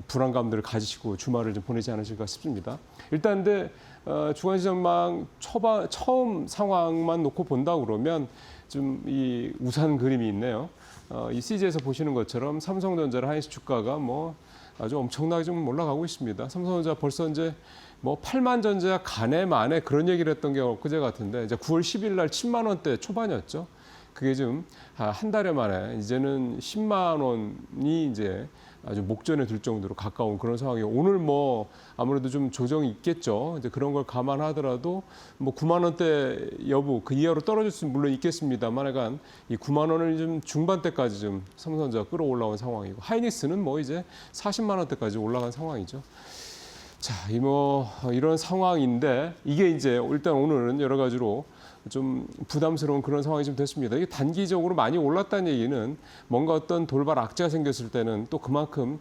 불안감들을 가지시고 주말을 좀 보내지 않으실까 싶습니다. 일단 근데 주간 시장망 처음 상황만 놓고 본다 그러면 좀 이 우산 그림이 있네요. 이 CG에서 보시는 것처럼 삼성전자랑 하이닉스 주가가 뭐 아주 엄청나게 좀 올라가고 있습니다. 삼성전자 벌써 이제 뭐 8만 전자 간에 만에 그런 얘기를 했던 게 엊그제 같은데 이제 9월 10일 날 10만 원대 초반이었죠. 그게 좀 한 달여 만에 이제는 10만 원이 이제 아주 목전에 둘 정도로 가까운 그런 상황이에요. 오늘 뭐 아무래도 좀 조정이 있겠죠. 이제 그런 걸 감안하더라도 뭐 9만 원대 여부 그 이하로 떨어질 수는 물론 있겠습니다만 약간 이 9만 원을 좀 중반대까지 좀 삼성전자가 끌어올라온 상황이고 하이닉스는 뭐 이제 40만 원대까지 올라간 상황이죠. 자, 이런 상황인데 이게 이제 일단 오늘은 여러 가지로 좀 부담스러운 그런 상황이 좀 됐습니다. 이게 단기적으로 많이 올랐다는 얘기는 뭔가 어떤 돌발 악재가 생겼을 때는 또 그만큼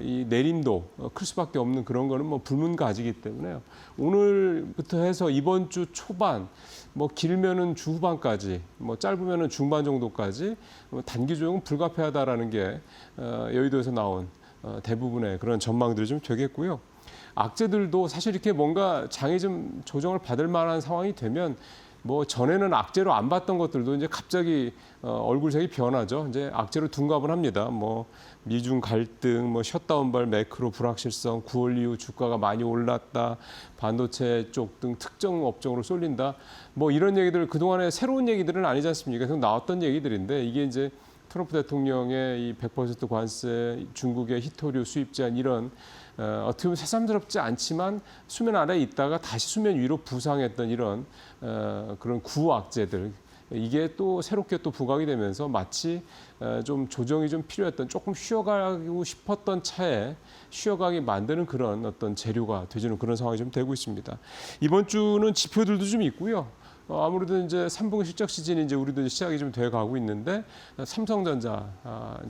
이 내림도 클 수밖에 없는 그런 거는 뭐 불문가지기 때문에요. 오늘부터 해서 이번 주 초반 뭐 길면은 중후반까지 뭐 짧으면은 중반 정도까지 단기 조정은 불가피하다라는 게 여의도에서 나온 대부분의 그런 전망들이 좀 되겠고요. 악재들도 사실 이렇게 뭔가 장이 좀 조정을 받을 만한 상황이 되면 뭐 전에는 악재로 안 봤던 것들도 이제 갑자기 얼굴색이 변하죠. 이제 악재로 둔갑을 합니다. 뭐 미중 갈등, 뭐 셧다운발 매크로 불확실성, 9월 이후 주가가 많이 올랐다, 반도체 쪽 등 특정 업종으로 쏠린다. 뭐 이런 얘기들 그동안에 새로운 얘기들은 아니지 않습니까? 계속 나왔던 얘기들인데 이게 이제 트럼프 대통령의 이 100% 관세, 중국의 히토류 수입 제한 이런 어떻게 보면 새삼스럽지 않지만 수면 아래에 있다가 다시 수면 위로 부상했던 이런 그런 구악재들 이게 또 새롭게 또 부각이 되면서 마치 좀 조정이 좀 필요했던 조금 쉬어가고 싶었던 차에 쉬어가게 만드는 그런 어떤 재료가 되주는 그런 상황이 좀 되고 있습니다. 이번 주는 지표들도 좀 있고요. 아무래도 이제 3분기 실적 시즌이 이제 우리도 이제 시작이 좀 돼 가고 있는데 삼성전자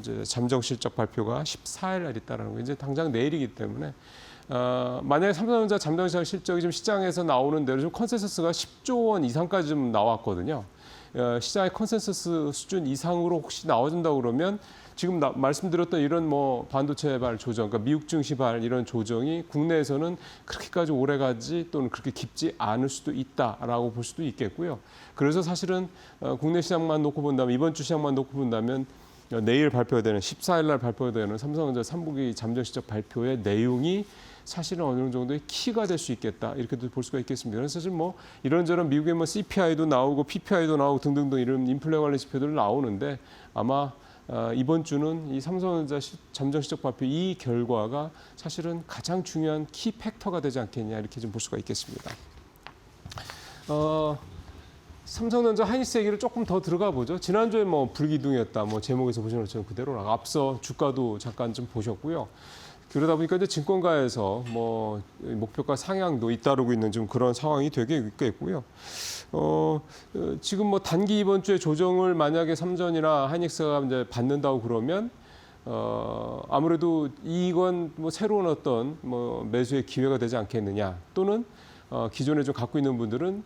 이제 잠정 실적 발표가 14일 날 있다라는 거 이제 당장 내일이기 때문에 만약에 삼성전자 잠정 실적이 좀 시장에서 나오는 대로 좀 컨센서스가 10조 원 이상까지 좀 나왔거든요. 시장의 컨센서스 수준 이상으로 혹시 나와준다고 그러면 지금 말씀드렸던 이런 뭐 반도체발 조정, 그러니까 미국 증시발 이런 조정이 국내에서는 그렇게까지 오래가지 또는 그렇게 깊지 않을 수도 있다라고 볼 수도 있겠고요. 그래서 사실은 국내 시장만 놓고 본다면 이번 주 시장만 놓고 본다면 내일 발표되는 14일 날 발표되는 삼성전자 3분기 잠정 실적 발표의 내용이 사실은 어느 정도의 키가 될 수 있겠다 이렇게도 볼 수가 있겠습니다. 그래서 사실 뭐 이런저런 미국의 뭐 CPI도 나오고 PPI도 나오고 등등등 이런 인플레 관련 지표들 나오는데 아마 이번 주는 이 삼성전자 잠정 실적 발표 이 결과가 사실은 가장 중요한 키 팩터가 되지 않겠냐 이렇게 좀 볼 수가 있겠습니다. 삼성전자 하이닉스 얘기를 조금 더 들어가 보죠. 지난주에 뭐 불기둥이었다, 뭐 제목에서 보시는 것처럼 그대로 앞서 주가도 잠깐 좀 보셨고요. 그러다 보니까 이제 증권가에서 뭐 목표가 상향도 잇따르고 있는 좀 그런 상황이 되게 있겠고요. 지금 뭐 단기 이번 주에 조정을 만약에 삼전이나 하이닉스가 이제 받는다고 그러면 아무래도 이건 뭐 새로운 어떤 뭐 매수의 기회가 되지 않겠느냐 또는 기존에 좀 갖고 있는 분들은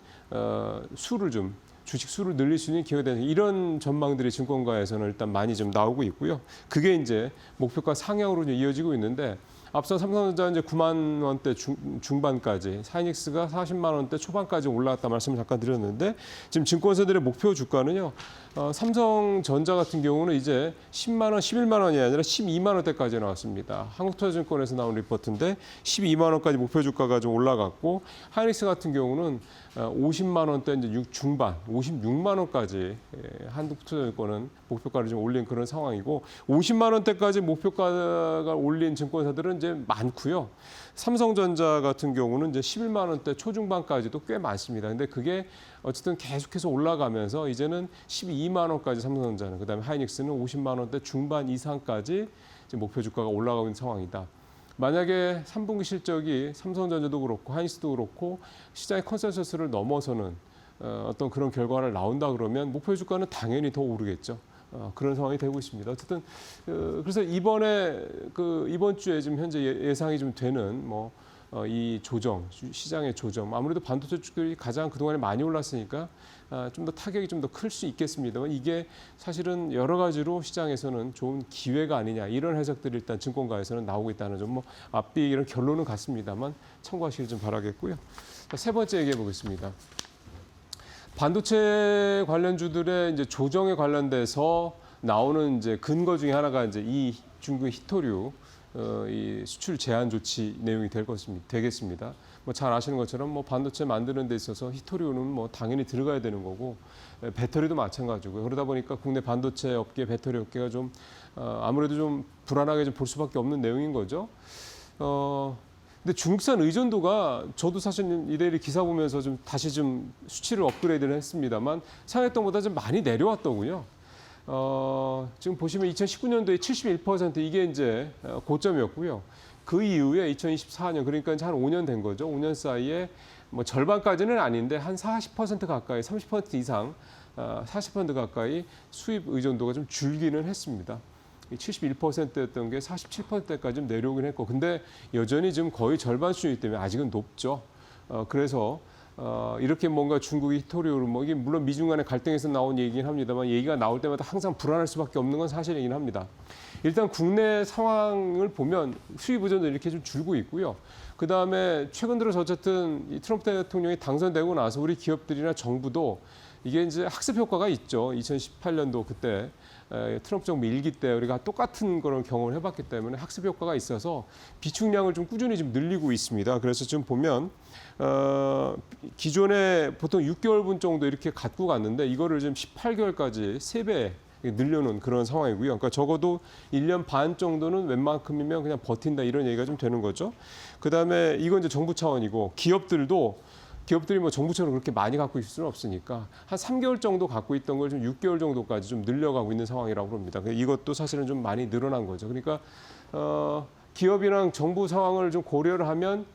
수를 좀 주식 수를 늘릴 수 있는 기회가 되는 이런 전망들이 증권가에서는 일단 많이 좀 나오고 있고요. 그게 이제 목표가 상향으로 이어지고 있는데 앞서 삼성전자 이제 9만 원대 중반까지, 하이닉스가 40만 원대 초반까지 올라왔다 말씀을 잠깐 드렸는데 지금 증권사들의 목표 주가는요. 삼성전자 같은 경우는 이제 10만 원, 11만 원이 아니라 12만 원대까지 나왔습니다. 한국투자증권에서 나온 리포트인데 12만 원까지 목표 주가가 좀 올라갔고 하이닉스 같은 경우는 50만 원대 이제 중반, 56만 원까지 한국투자증권은 목표가를 좀 올린 그런 상황이고 50만 원대까지 목표가가 올린 증권사들은 이제 많고요. 삼성전자 같은 경우는 이제 11만 원대 초중반까지도 꽤 많습니다. 근데 그게 어쨌든 계속해서 올라가면서 이제는 12만 원까지 삼성전자는, 그다음에 하이닉스는 50만 원대 중반 이상까지 이제 목표 주가가 올라가고 있는 상황이다. 만약에 3분기 실적이 삼성전자도 그렇고 하이닉스도 그렇고 시장의 컨센서스를 넘어서는 어떤 그런 결과를 나온다 그러면 목표 주가는 당연히 더 오르겠죠. 그런 상황이 되고 있습니다. 어쨌든 그래서 이번 주에 지금 현재 예상이 좀 되는 이 조정, 시장의 조정, 아무래도 반도체 쪽들이 가장 그동안에 많이 올랐으니까 좀 더 타격이 좀 더 클 수 있겠습니다만 이게 사실은 여러 가지로 시장에서는 좋은 기회가 아니냐 이런 해석들이 일단 증권가에서는 나오고 있다는 점, 앞뒤 이런 결론은 같습니다만 참고하시길 좀 바라겠고요. 세 번째 얘기해 보겠습니다. 반도체 관련주들의 이제 조정에 관련돼서 나오는 이제 근거 중에 하나가 이제 이 중국 히토류 이 수출 제한 조치 내용이 되겠습니다. 잘 아시는 것처럼 반도체 만드는 데 있어서 히토류는 당연히 들어가야 되는 거고 배터리도 마찬가지고요. 그러다 보니까 국내 반도체 업계, 배터리 업계가 좀 아무래도 좀 불안하게 좀 볼 수밖에 없는 내용인 거죠. 근데 중국산 의존도가 저도 사실 이데일리 기사 보면서 좀 다시 좀 수치를 업그레이드를 했습니다만 생각했던 것보다 좀 많이 내려왔더군요. 지금 보시면 2019년도에 71% 이게 이제 고점이었고요. 그 이후에 2024년 그러니까 이제 한 5년 된 거죠. 5년 사이에 절반까지는 아닌데 한 40% 가까이, 30% 이상, 40% 가까이 수입 의존도가 좀 줄기는 했습니다. 71%였던 게 47%까지 좀 내려오긴 했고, 근데 여전히 지금 거의 절반 수준이기 때문에 아직은 높죠. 그래서 이렇게 뭔가 중국이 히토류를 이게 물론 미중 간의 갈등에서 나온 얘기긴 합니다만 얘기가 나올 때마다 항상 불안할 수밖에 없는 건 사실이긴 합니다. 일단 국내 상황을 보면 수입 의존도 이렇게 좀 줄고 있고요. 그 다음에 최근 들어서 어쨌든 이 트럼프 대통령이 당선되고 나서 우리 기업들이나 정부도 이게 이제 학습 효과가 있죠. 2018년도 그때 트럼프 정부 1기 때 우리가 똑같은 그런 경험을 해봤기 때문에 학습 효과가 있어서 비축량을 좀 꾸준히 좀 늘리고 있습니다. 그래서 지금 보면 기존에 보통 6개월분 정도 이렇게 갖고 갔는데 이거를 지금 18개월까지 3배 늘려놓은 그런 상황이고요. 그러니까 적어도 1년 반 정도는 웬만큼이면 그냥 버틴다 이런 얘기가 좀 되는 거죠. 그다음에 이건 이제 정부 차원이고 기업들이 정부처럼 그렇게 많이 갖고 있을 수는 없으니까 한 3개월 정도 갖고 있던 걸 좀 6개월 정도까지 좀 늘려가고 있는 상황이라고 합니다. 이것도 사실은 좀 많이 늘어난 거죠. 그러니까 기업이랑 정부 상황을 좀 고려를 하면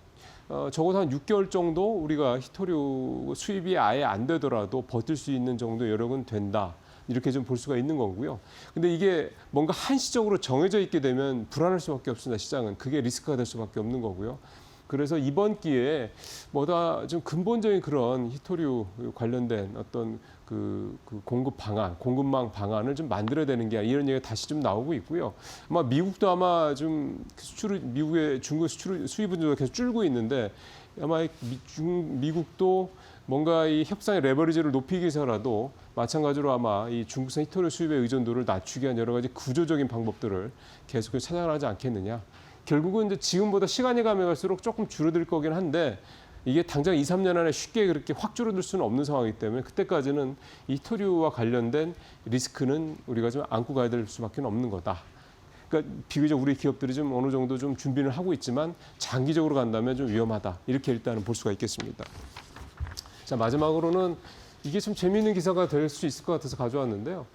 적어도 한 6개월 정도 우리가 히토류 수입이 아예 안 되더라도 버틸 수 있는 정도 여력은 된다. 이렇게 좀 볼 수가 있는 거고요. 근데 이게 뭔가 한시적으로 정해져 있게 되면 불안할 수밖에 없습니다. 시장은. 그게 리스크가 될 수밖에 없는 거고요. 그래서 이번 기회에 뭐다 좀 근본적인 그런 히토류 관련된 어떤 그 공급 방안, 공급망 방안을 좀 만들어야 되는 게 이런 얘기가 다시 좀 나오고 있고요. 아마 미국도 아마 좀 미국의 중국 수입 분조가 계속 줄고 있는데 아마 미국도 뭔가 이 협상의 레버리지를 높이기 위해서라도 마찬가지로 아마 이 중국산 히토류 수입의 의존도를 낮추기 위한 여러 가지 구조적인 방법들을 계속해서 찾아나가지 않겠느냐. 결국은 이제 지금보다 시간이 가면 갈수록 조금 줄어들 거긴 한데 이게 당장 2, 3년 안에 쉽게 그렇게 확 줄어들 수는 없는 상황이기 때문에 그때까지는 이 히토류와 관련된 리스크는 우리가 좀 안고 가야 될 수밖에 없는 거다. 그러니까 비교적 우리 기업들이 좀 어느 정도 좀 준비를 하고 있지만 장기적으로 간다면 좀 위험하다. 이렇게 일단은 볼 수가 있겠습니다. 자, 마지막으로는 이게 좀 재미있는 기사가 될 수 있을 것 같아서 가져왔는데요.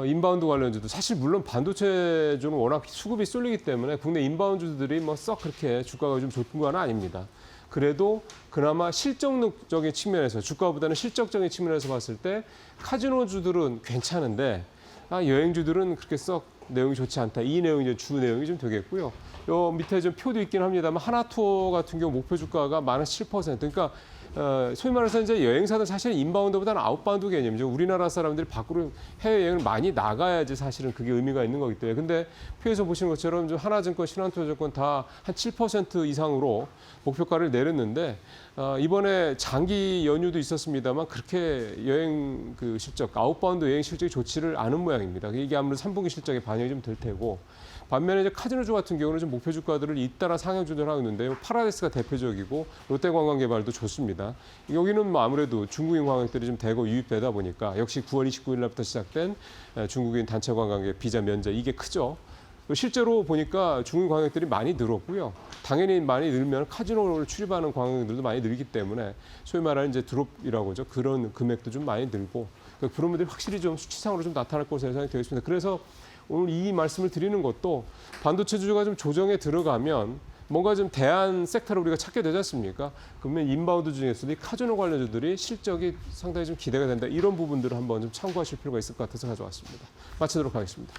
인바운드 관련주도 사실 물론 반도체주는 워낙 수급이 쏠리기 때문에 국내 인바운드주들이 썩 그렇게 주가가 좀 좋은 건 아닙니다. 그래도 그나마 실적적인 측면에서 주가보다는 실적적인 측면에서 봤을 때 카지노주들은 괜찮은데 여행주들은 그렇게 썩 내용이 좋지 않다. 이 내용이 이제 주 내용이 좀 되겠고요. 요 밑에 좀 표도 있긴 합니다만 하나투어 같은 경우 목표 주가가 -7%. 그러니까 소위 말해서 이제 여행사들 사실은 인바운드보다는 아웃바운드 개념이죠. 우리나라 사람들이 밖으로 해외여행을 많이 나가야지 사실은 그게 의미가 있는 거기 때문에. 근데 표에서 보시는 것처럼 좀 하나증권, 신한투자증권 다 한 7% 이상으로 목표가를 내렸는데 이번에 장기 연휴도 있었습니다만 그렇게 여행 그 실적, 아웃바운드 여행 실적이 좋지를 않은 모양입니다. 이게 아무래도 3분기 실적에 반영이 좀 될 테고. 반면에 이제 카지노주 같은 경우는 좀 목표 주가들을 잇따라 상향 조절하고 있는데요. 파라다이스가 대표적이고 롯데관광개발도 좋습니다. 여기는 뭐 아무래도 중국인 관광객들이 좀 대거 유입되다 보니까 역시 9월 29일 날부터 시작된 중국인 단체 관광객 비자 면제 이게 크죠. 실제로 보니까 중국인 관광객들이 많이 늘었고요. 당연히 많이 늘면 카지노를 출입하는 관광객들도 많이 늘기 때문에 소위 말하는 이제 드롭이라고 하죠. 그런 금액도 좀 많이 늘고 그런 분들이 확실히 좀 수치상으로 좀 나타날 것으로 예상이 되어 있습니다. 그래서 오늘 이 말씀을 드리는 것도 반도체주가 좀 조정에 들어가면 뭔가 좀 대안 섹터를 우리가 찾게 되지 않습니까? 그러면 인바운드 중에서도 이 카지노 관련주들이 실적이 상당히 좀 기대가 된다. 이런 부분들을 한번 좀 참고하실 필요가 있을 것 같아서 가져왔습니다. 마치도록 하겠습니다.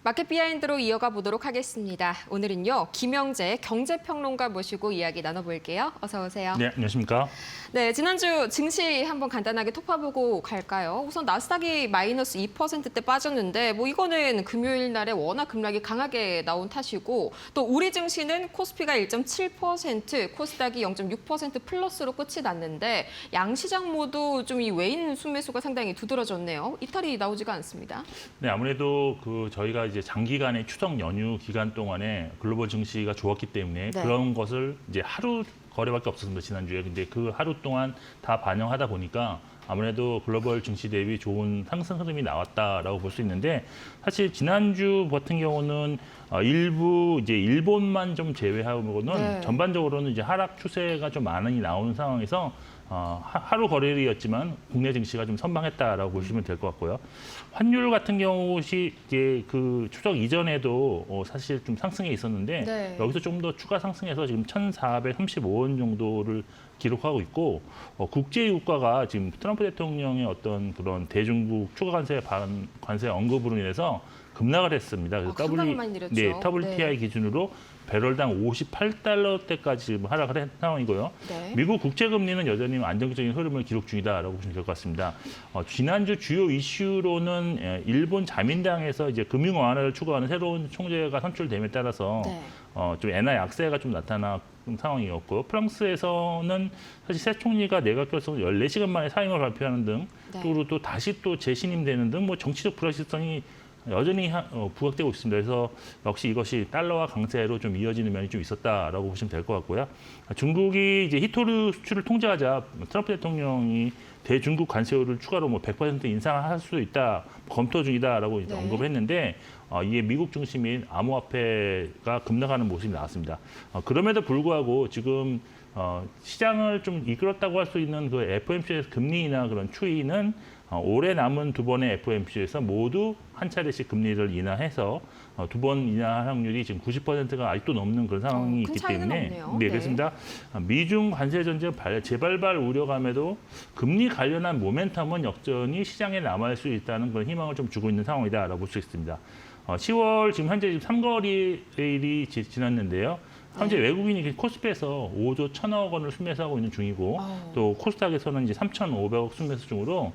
마켓 비하인드로 이어가 보도록 하겠습니다. 오늘은요, 김영재 경제평론가 모시고 이야기 나눠볼게요. 어서 오세요. 네, 안녕하십니까? 네, 지난주 증시 한번 간단하게 톡파보고 갈까요? 우선 나스닥이 마이너스 2%대 빠졌는데 뭐 이거는 금요일 날에 워낙 급락이 강하게 나온 탓이고 또 우리 증시는 코스피가 1.7%, 코스닥이 0.6% 플러스로 끝이 났는데 양시장 모두 좀 이 외인 순매수가 상당히 두드러졌네요. 이탈이 나오지가 않습니다. 네, 아무래도 저희가 이제 장기간의 추석 연휴 기간 동안에 글로벌 증시가 좋았기 때문에 네. 그런 것을 이제 하루 거래밖에 없었습니다, 지난주에. 근데 그 하루 동안 다 반영하다 보니까 아무래도 글로벌 증시 대비 좋은 상승 흐름이 나왔다라고 볼 수 있는데 사실 지난주 같은 경우는 일부 이제 일본만 좀 제외하고는 네. 전반적으로는 이제 하락 추세가 좀 많이 나오는 상황에서 하루 거래일이었지만 국내 증시가 좀 선방했다라고 보시면 될 것 같고요. 환율 같은 경우시 이제 그 추석 이전에도 사실 좀 상승해 있었는데 네. 여기서 좀 더 추가 상승해서 지금 1,435원 정도를 기록하고 있고 국제 유가가 지금 트럼프 대통령의 어떤 그런 대중국 추가 관세 언급으로 인해서 급락을 했습니다. 그래서 급락을 많이 내렸죠. 네, WTI 네. 기준으로 배럴당 58달러대까지 지금 하락을 한 상황이고요. 네. 미국 국채금리는 여전히 안정적인 흐름을 기록 중이다라고 보시면 될 것 같습니다. 지난주 주요 이슈로는 일본 자민당에서 이제 금융 완화를 추구하는 새로운 총재가 선출됨에 따라서 네. 좀 엔화 약세가 좀 나타난 상황이었고 프랑스에서는 사실 새 총리가 내각 결성 14시간 만에 사임을 발표하는 등 네. 또 다시 또 재신임되는 등 뭐 정치적 불확실성이 여전히 부각되고 있습니다. 그래서 역시 이것이 달러화 강세로 좀 이어지는 면이 좀 있었다라고 보시면 될 것 같고요. 중국이 이제 히토류 수출을 통제하자 트럼프 대통령이 대중국 관세율을 추가로 뭐 100% 인상할 수도 있다, 검토 중이다라고 이제 네. 언급을 했는데 이에 미국 중심인 암호화폐가 급락하는 모습이 나왔습니다. 그럼에도 불구하고 지금 시장을 좀 이끌었다고 할 수 있는 그 FOMC의 금리 인하 그런 추이는 올해 남은 두 번의 FOMC에서 모두 한 차례씩 금리를 인하해서 두 번 인하할 확률이 지금 90%가 아직도 넘는 그런 상황이 큰 있기 차이는 때문에 없네요. 네, 네. 그렇습니다. 미중 관세 전쟁 재발발 우려감에도 금리 관련한 모멘텀은 여전히 시장에 남아있을 수 있다는 그런 희망을 좀 주고 있는 상황이다라고 볼 수 있습니다. 10월 지금 현재 3거래일이 지났는데요. 현재 외국인이 코스피에서 5조 1천억 원을 순매수하고 있는 중이고 또 코스닥에서는 이제 3,500억 순매수 중으로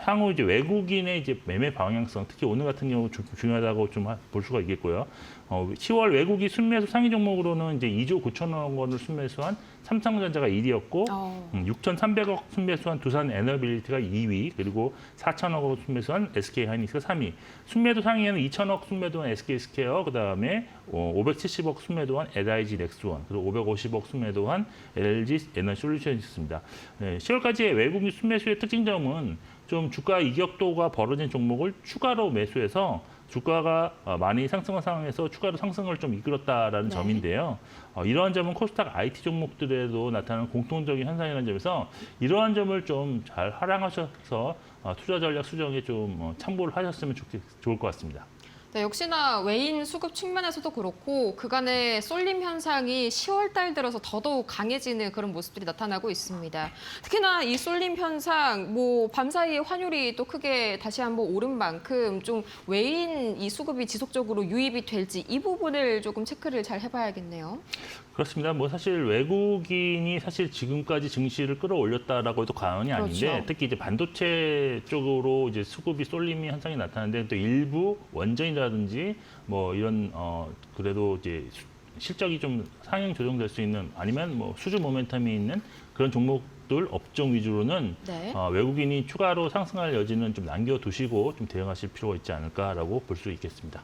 향후 이제 외국인의 이제 매매 방향성 특히 오늘 같은 경우 중요하다고 좀 볼 수가 있겠고요. 10월 외국인 순매수 상위 종목으로는 이제 2조 9천억 원을 순매수한 삼성전자가 1위였고 6,300억 순매수한 두산 에너빌리티가 2위 그리고 4천억 원 순매수한 SK하이닉스가 3위. 순매도 상위에는 2천억 순매도한 SK스퀘어 그다음에 570억 순매도한 LIG 넥스원 그리고 550억 순매도한 LG 에너솔루션이 있습니다. 10월까지의 외국인 순매수의 특징점은 좀 주가 이격도가 벌어진 종목을 추가로 매수해서 주가가 많이 상승한 상황에서 추가로 상승을 좀 이끌었다라는 네. 점인데요. 이러한 점은 코스닥 IT 종목들에도 나타나는 공통적인 현상이라는 점에서 이러한 점을 좀 잘 활용하셔서 투자 전략 수정에 좀 참고를 하셨으면 좋을 것 같습니다. 네, 역시나 외인 수급 측면에서도 그렇고 그간의 쏠림 현상이 10월 달 들어서 더더욱 강해지는 그런 모습들이 나타나고 있습니다. 특히나 이 쏠림 현상, 밤사이에 환율이 또 크게 다시 한번 오른 만큼 좀 외인 이 수급이 지속적으로 유입이 될지 이 부분을 조금 체크를 잘 해봐야겠네요. 그렇습니다. 사실 외국인이 사실 지금까지 증시를 끌어올렸다라고 해도 과언이 아닌데 그렇죠. 특히 이제 반도체 쪽으로 이제 수급이 쏠림이 현상이 나타나는데 또 일부 원전이라든지 이런 그래도 이제 실적이 좀 상향 조정될 수 있는 아니면 수주 모멘텀이 있는 그런 종목들 업종 위주로는 네. 외국인이 추가로 상승할 여지는 좀 남겨두시고 좀 대응하실 필요가 있지 않을까라고 볼 수 있겠습니다.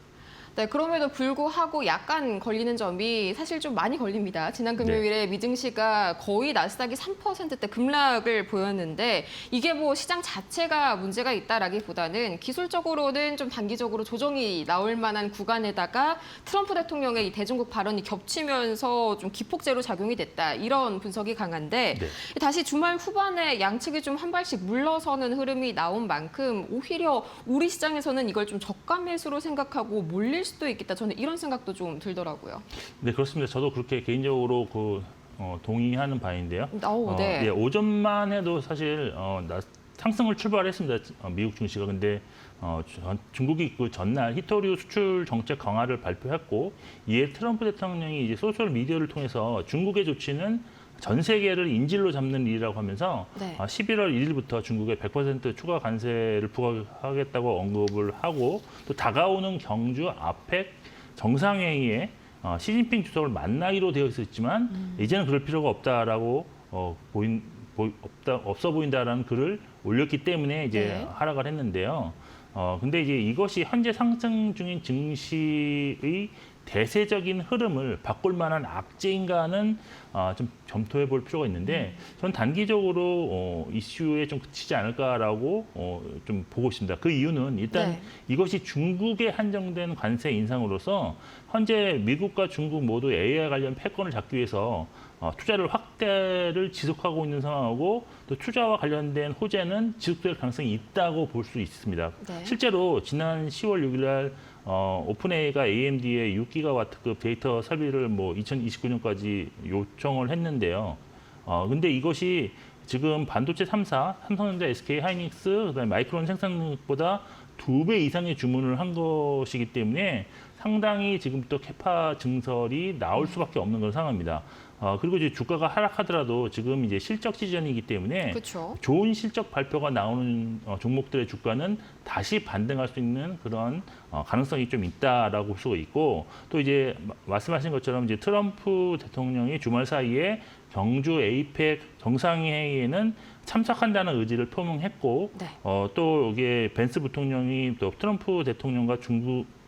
네, 그럼에도 불구하고 약간 걸리는 점이 사실 좀 많이 걸립니다. 지난 금요일에 미증시가 거의 나스닥이 3%대 급락을 보였는데 이게 시장 자체가 문제가 있다라기보다는 기술적으로는 좀 단기적으로 조정이 나올 만한 구간에다가 트럼프 대통령의 이 대중국 발언이 겹치면서 좀 기폭제로 작용이 됐다. 이런 분석이 강한데 네. 다시 주말 후반에 양측이 좀 한 발씩 물러서는 흐름이 나온 만큼 오히려 우리 시장에서는 이걸 좀 저가 매수로 생각하고 몰릴 수도 있겠다. 저는 이런 생각도 좀 들더라고요. 네, 그렇습니다. 저도 그렇게 개인적으로 동의하는 바인데요. 네. 오전만 해도 사실 상승을 출발했습니다. 미국 증시가. 근데 중국이 그 전날 히토류 수출 정책 강화를 발표했고 이에 트럼프 대통령이 이제 소셜 미디어를 통해서 중국의 조치는 전 세계를 인질로 잡는 일이라고 하면서 네. 11월 1일부터 중국에 100% 추가 관세를 부과하겠다고 언급을 하고 또 다가오는 경주 아펙 정상회의에 시진핑 주석을 만나기로 되어 있었지만 이제는 그럴 필요가 없다라고 없어 보인다라는 글을 올렸기 때문에 이제 네. 하락을 했는데요. 근데 이제 이것이 현재 상승 중인 증시의 대세적인 흐름을 바꿀 만한 악재인가는 좀 검토해 볼 필요가 있는데 전 단기적으로 이슈에 좀 그치지 않을까라고 좀 보고 있습니다. 그 이유는 일단 네. 이것이 중국에 한정된 관세 인상으로서 현재 미국과 중국 모두 AI 관련 패권을 잡기 위해서 투자를 확대를 지속하고 있는 상황이고 또 투자와 관련된 호재는 지속될 가능성이 있다고 볼 수 있습니다. 네. 실제로 지난 10월 6일 날 오픈AI가 AMD의 6기가와트급 데이터 설비를 2029년까지 요청을 했는데요. 근데 이것이 지금 반도체 3사, 삼성전자, SK하이닉스, 그다음에 마이크론 생산력보다 2배 이상의 주문을 한 것이기 때문에 상당히 지금부터 캐파 증설이 나올 수밖에 없는 그런 상황입니다. 그리고 이제 주가가 하락하더라도 지금 이제 실적 시즌이기 때문에 그렇죠. 좋은 실적 발표가 나오는 종목들의 주가는 다시 반등할 수 있는 그런 가능성이 좀 있다라고 볼 수가 있고 또 이제 말씀하신 것처럼 이제 트럼프 대통령이 주말 사이에 경주 에이펙 정상회의에는 참석한다는 의지를 표명했고 네. 또 이게 벤스 부통령이 또 트럼프 대통령과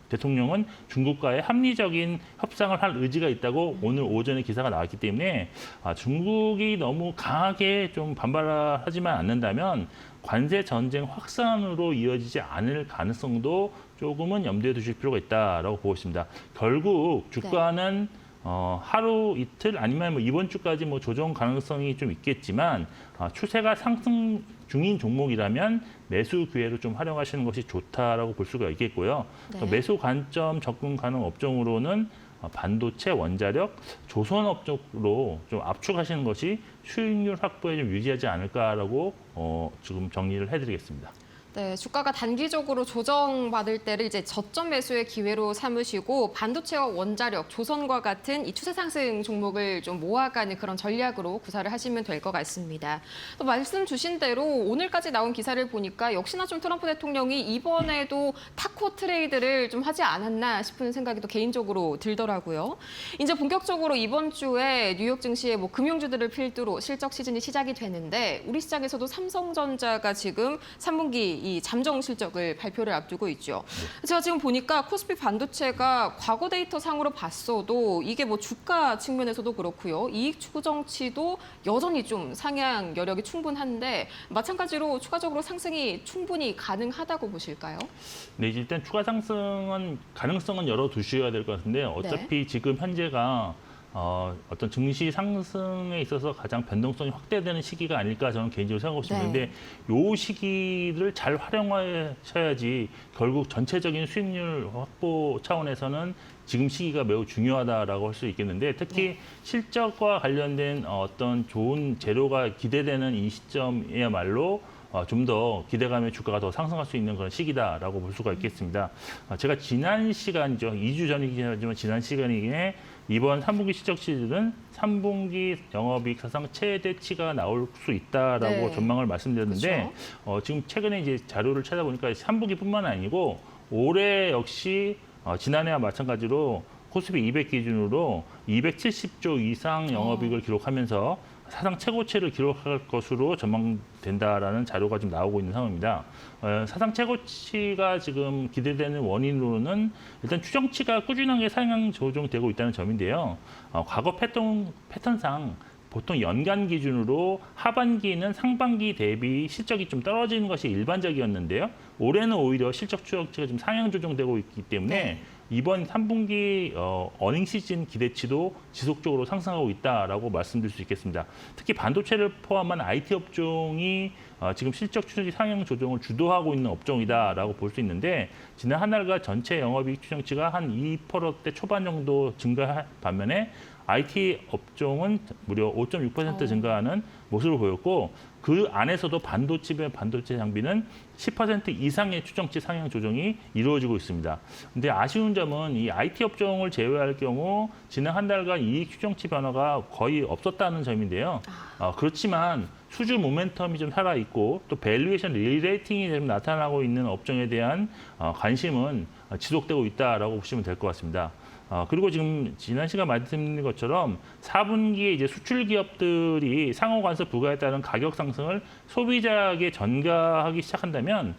대통령은 중국과의 합리적인 협상을 할 의지가 있다고 오늘 오전에 기사가 나왔기 때문에 중국이 너무 강하게 좀 반발하지만 않는다면 관세 전쟁 확산으로 이어지지 않을 가능성도 조금은 염두에 두실 필요가 있다라고 보고 있습니다. 결국 주가는 하루 이틀 아니면 뭐 이번 주까지 뭐 조정 가능성이 좀 있겠지만 추세가 상승 중인 종목이라면 매수 기회로 좀 활용하시는 것이 좋다라고 볼 수가 있겠고요. 네. 매수 관점 접근 가능 업종으로는 반도체, 원자력, 조선업 쪽으로 좀 압축하시는 것이 수익률 확보에 좀 유리하지 않을까라고 지금 정리를 해드리겠습니다. 네, 주가가 단기적으로 조정받을 때를 이제 저점 매수의 기회로 삼으시고 반도체와 원자력, 조선과 같은 이 추세 상승 종목을 좀 모아가는 그런 전략으로 구사를 하시면 될 것 같습니다. 또 말씀 주신 대로 오늘까지 나온 기사를 보니까 역시나 좀 트럼프 대통령이 이번에도 타코 트레이드를 좀 하지 않았나 싶은 생각이 또 개인적으로 들더라고요. 이제 본격적으로 이번 주에 뉴욕 증시의 뭐 금융주들을 필두로 실적 시즌이 시작이 되는데 우리 시장에서도 삼성전자가 지금 3분기 이 잠정 실적을 발표를 앞두고 있죠. 제가 지금 보니까 코스피 반도체가 과거 데이터 상으로 봤어도 이게 뭐 주가 측면에서도 그렇고요. 이익 추정치도 여전히 좀 상향 여력이 충분한데 마찬가지로 추가적으로 상승이 충분히 가능하다고 보실까요? 네, 일단 추가 상승은 가능성은 열어두셔야 될 것 같은데 어차피 지금 현재가 어떤 증시 상승에 있어서 가장 변동성이 확대되는 시기가 아닐까 저는 개인적으로 생각하고 싶은데 이 시기를 잘 활용하셔야지 결국 전체적인 수익률 확보 차원에서는 지금 시기가 매우 중요하다라고 할 수 있겠는데 특히 실적과 관련된 어떤 좋은 재료가 기대되는 이 시점이야말로 좀 더 기대감의 주가가 더 상승할 수 있는 그런 시기다라고 볼 수가 있겠습니다. 제가 지난 시간이죠. 2주 전이긴 하지만 지난 시간이기에 이번 3분기 실적 시즌은 3분기 영업이익 사상 최대치가 나올 수 있다라고 전망을 말씀드렸는데 지금 최근에 이제 자료를 찾아보니까 3분기뿐만 아니고 올해 역시 지난해와 마찬가지로 코스피 200 기준으로 270조 이상 영업이익을 기록하면서 사상 최고치를 기록할 것으로 전망된다라는 자료가 지금 나오고 있는 상황입니다. 사상 최고치가 지금 기대되는 원인으로는 일단 추정치가 꾸준하게 상향 조정되고 있다는 점인데요. 과거 패턴상 보통 연간 기준으로 하반기는 상반기 대비 실적이 좀 떨어지는 것이 일반적이었는데요. 올해는 오히려 실적 추정치가 좀 상향 조정되고 있기 때문에 이번 3분기 어닝 시즌 기대치도 지속적으로 상승하고 있다라고 말씀드릴 수 있겠습니다. 특히 반도체를 포함한 IT 업종이 지금 실적 추정치 상향 조정을 주도하고 있는 업종이다라고 볼 수 있는데 지난 한 달간 전체 영업이익 추정치가 한 2% 초반 정도 증가한 반면에 IT 업종은 무려 5.6% 증가하는 모습을 보였고 그 안에서도 반도체 장비는 10% 이상의 추정치 상향 조정이 이루어지고 있습니다. 근데 아쉬운 점은 이 IT 업종을 제외할 경우 지난 한 달간 이익 추정치 변화가 거의 없었다는 점인데요. 그렇지만 수주 모멘텀이 좀 살아있고 또 밸류에이션 리레이팅이 좀 나타나고 있는 업종에 대한 관심은 지속되고 있다라고 보시면 될 것 같습니다. 그리고 지금 지난 시간 말씀드린 것처럼 4분기에 이제 수출 기업들이 상호 관세 부과에 따른 가격 상승을 소비자에게 전가하기 시작한다면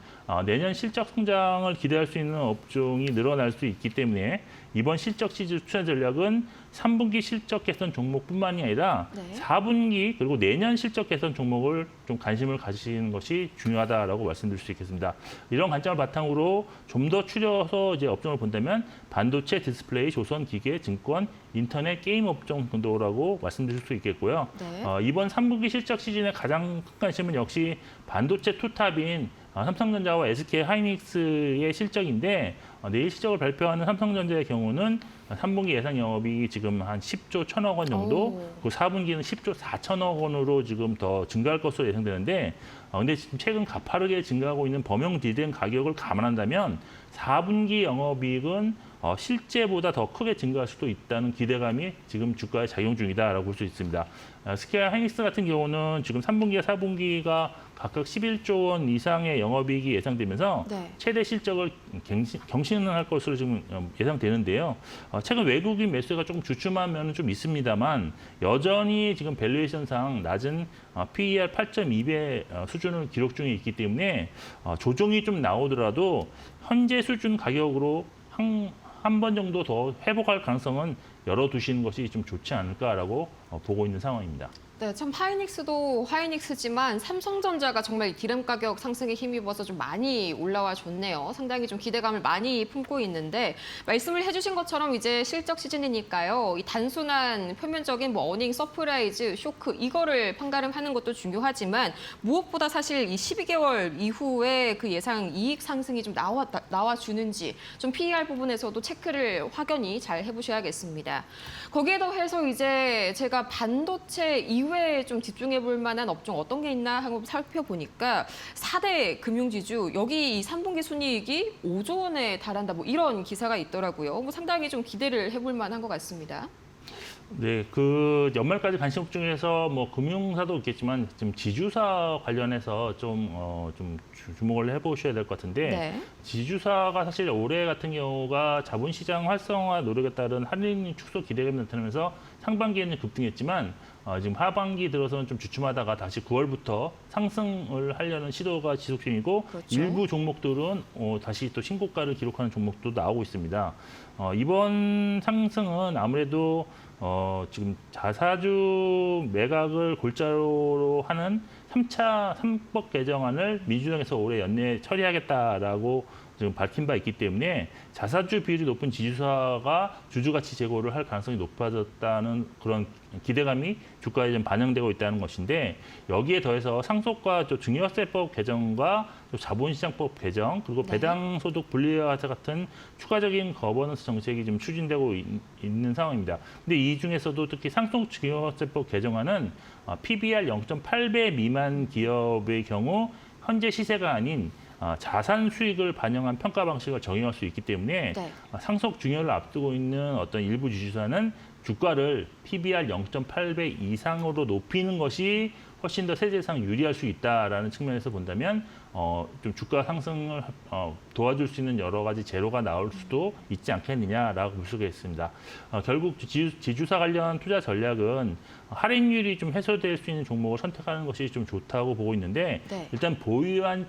내년 실적 성장을 기대할 수 있는 업종이 늘어날 수 있기 때문에 이번 실적 시즌 추천 전략은 3분기 실적 개선 종목뿐만이 아니라 4분기 그리고 내년 실적 개선 종목을 좀 관심을 가지시는 것이 중요하다라고 말씀드릴 수 있겠습니다. 이런 관점을 바탕으로 좀 더 추려서 이제 업종을 본다면 반도체, 디스플레이, 조선, 기계, 증권, 인터넷, 게임 업종 정도라고 말씀드릴 수 있겠고요. 이번 3분기 실적 시즌의 가장 큰 관심은 역시 반도체 투탑인 삼성전자와 SK 하이닉스의 실적인데 내일 실적을 발표하는 삼성전자의 경우는 3분기 예상 영업이익이 지금 한 10조 1천억 원 정도, 그 4분기는 10조 4천억 원으로 지금 더 증가할 것으로 예상되는데 근데 지금 최근 가파르게 증가하고 있는 범용 DRAM 가격을 감안한다면 4분기 영업이익은 실제보다 더 크게 증가할 수도 있다는 기대감이 지금 주가에 작용 중이다라고 볼 수 있습니다. SK 하이닉스 같은 경우는 지금 3분기와 4분기가 각각 11조 원 이상의 영업이익이 예상되면서 최대 실적을 경신할 것으로 지금 예상되는데요. 최근 외국인 매수가 조금 주춤한 면은 좀 있습니다만 여전히 지금 밸류에이션상 낮은 PER 8.2배 수준을 기록 중에 있기 때문에 조정이 좀 나오더라도 현재 수준 가격으로 한 번 정도 더 회복할 가능성은 열어두시는 것이 좀 좋지 않을까라고 보고 있는 상황입니다. 네, 참 하이닉스도 하이닉스지만 삼성전자가 정말 디램 가격 상승에 힘입어서 좀 많이 올라와 줬네요. 상당히 좀 기대감을 많이 품고 있는데 말씀을 해주신 것처럼 이제 실적 시즌이니까요. 이 단순한 표면적인 뭐 어닝 서프라이즈, 쇼크 이거를 판가름하는 것도 중요하지만 무엇보다 사실 이 12개월 이후에 그 예상 이익 상승이 좀 나와주는지 좀 PER 부분에서도 체크를 확연히 잘 해보셔야겠습니다. 거기에 더해서 이제 제가 반도체 이외에 좀 집중해 볼 만한 업종 어떤 게 있나 하고 살펴보니까 4대 금융지주 여기 이 3분기 순이익이 5조 원에 달한다 뭐 이런 기사가 있더라고요. 뭐 상당히 좀 기대를 해볼 만한 것 같습니다. 네, 그 연말까지 관심 업종 중에서 뭐 금융사도 있겠지만 지금 지주사 관련해서 좀 주목을 해보셔야 될 것 같은데 네. 지주사가 사실 올해 같은 경우가 자본시장 활성화 노력에 따른 할인 축소 기대감이 나타나면서 상반기에는 급등했지만 지금 하반기 들어서는 좀 주춤하다가 다시 9월부터 상승을 하려는 시도가 지속 중이고 그렇죠. 일부 종목들은 다시 또 신고가를 기록하는 종목도 나오고 있습니다. 이번 상승은 아무래도 지금 자사주 매각을 골자로 하는 3차 3법 개정안을 민주당에서 올해 연내에 처리하겠다라고 지금 밝힌 바 있기 때문에 자사주 비율이 높은 지주사가 주주가치 제고를 할 가능성이 높아졌다는 그런 기대감이 주가에 좀 반영되고 있다는 것인데 여기에 더해서 상속과 또 증여세법 개정과 또 자본시장법 개정 그리고 네. 배당소득 분리화 같은 추가적인 거버넌스 정책이 좀 추진되고 있는 상황입니다. 근데 이 중에서도 특히 상속 증여세법 개정안은 PBR 0.8배 미만 기업의 경우 현재 시세가 아닌 자산 수익을 반영한 평가 방식을 적용할 수 있기 때문에 네. 상속 증여를 앞두고 있는 어떤 일부 지주사는 주가를 PBR 0.8배 이상으로 높이는 것이 훨씬 더 세제상 유리할 수 있다라는 측면에서 본다면 좀 주가 상승을 도와줄 수 있는 여러 가지 재료가 나올 수도 있지 않겠느냐라고 볼 수가 있습니다. 결국 지주사 관련 투자 전략은 할인율이 좀 해소될 수 있는 종목을 선택하는 것이 좀 좋다고 보고 있는데 네. 일단 보유한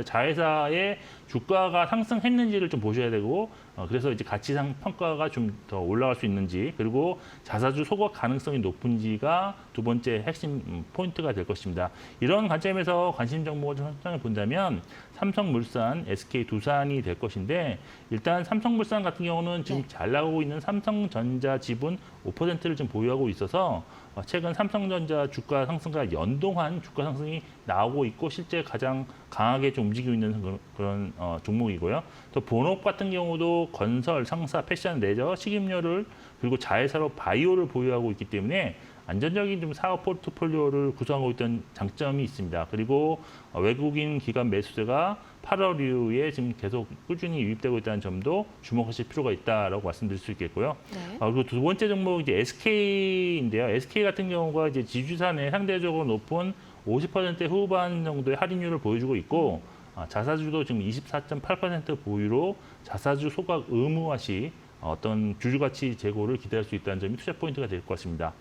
자회사의 주가가 상승했는지를 좀 보셔야 되고 그래서 이제 가치상 평가가 좀 더 올라갈 수 있는지 그리고 자사주 소각 가능성이 높은지가 두 번째 핵심 포인트가 될 것입니다. 이런 관점에서 관심 종목을 선정해 본다면 삼성물산, SK두산이 될 것인데 일단 삼성물산 같은 경우는 지금 잘 나가고 있는 삼성전자 지분 5%를 좀 보유하고 있어서 최근 삼성전자 주가 상승과 연동한 주가 상승이 나오고 있고 실제 가장 강하게 좀 움직이고 있는 그런 종목이고요. 또 본업 같은 경우도 건설, 상사, 패션, 레저, 식임료를 그리고 자회사로 바이오를 보유하고 있기 때문에 안전적인 좀 사업 포트폴리오를 구성하고 있던 장점이 있습니다. 그리고 외국인 기관 매수세가 8월 이후에 지금 계속 꾸준히 유입되고 있다는 점도 주목하실 필요가 있다라고 말씀드릴 수 있겠고요. 네. 그리고 두 번째 종목 이제 SK인데요. SK 같은 경우가 이제 지주사 내 상대적으로 높은 50% 후반 정도의 할인율을 보여주고 있고 자사주도 지금 24.8% 보유로 자사주 소각 의무화 시 어떤 주주가치 제고를 기대할 수 있다는 점이 투자 포인트가 될 것 같습니다.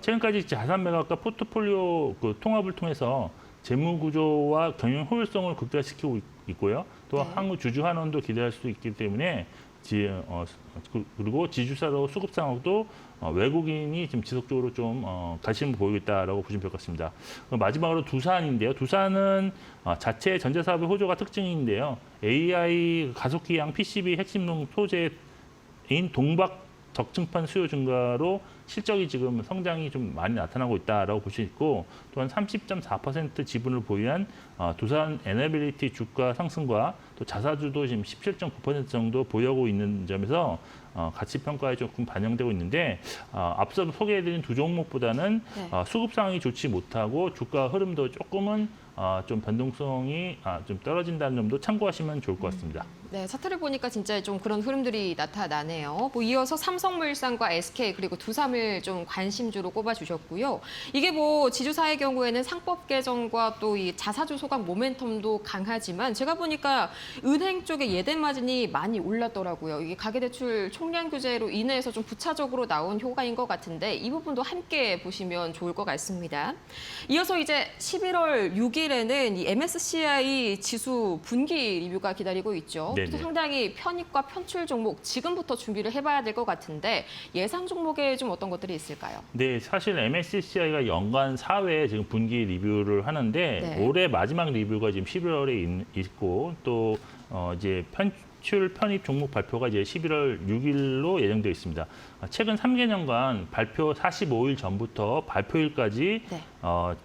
최근까지 자산 매각과 포트폴리오 통합을 통해서 재무 구조와 경영 효율성을 극대화시키고 있고요. 또 네. 향후 주주 환원도 기대할 수 있기 때문에 그리고 지주사로 수급 상황도 외국인이 지금 지속적으로 좀 관심을 보이고 있다라고 보시면 될 것 같습니다. 마지막으로 두산인데요. 두산은 자체 전자사업의 호조가 특징인데요. AI 가속기형 PCB 핵심 소재인 동박 적층판 수요 증가로 실적이 지금 성장이 좀 많이 나타나고 있다라고 볼 수 있고 또한 30.4% 지분을 보유한 두산 에너빌리티 주가 상승과 또 자사주도 지금 17.9% 정도 보유하고 있는 점에서 가치 평가에 조금 반영되고 있는데 앞서 소개해드린 두 종목보다는 네. 수급 상황이 좋지 못하고 주가 흐름도 조금은 좀 변동성이 좀 떨어진다는 점도 참고하시면 좋을 것 같습니다. 네, 차트를 보니까 진짜 좀 그런 흐름들이 나타나네요. 뭐 이어서 삼성물산과 SK 그리고 두산을 좀 관심주로 꼽아주셨고요. 이게 뭐 지주사의 경우에는 상법 개정과 또 이 자사주 소각 모멘텀도 강하지만 제가 보니까 은행 쪽에 예대 마진이 많이 올랐더라고요. 이게 가계대출 총량 규제로 인해서 좀 부차적으로 나온 효과인 것 같은데 이 부분도 함께 보시면 좋을 것 같습니다. 이어서 이제 11월 6일 월요일에는 이 MSCI 지수 분기 리뷰가 기다리고 있죠. 네네. 또 상당히 편입과 편출 종목 지금부터 준비를 해봐야 될 것 같은데 예상 종목에 좀 어떤 것들이 있을까요? 네, 사실 MSCI가 연간 4회 지금 분기 리뷰를 하는데 네. 올해 마지막 리뷰가 지금 11월에 있고 또 이제 편출 편입 종목 발표가 이제 11월 6일로 예정되어 있습니다. 최근 3개년간 발표 45일 전부터 발표일까지 네.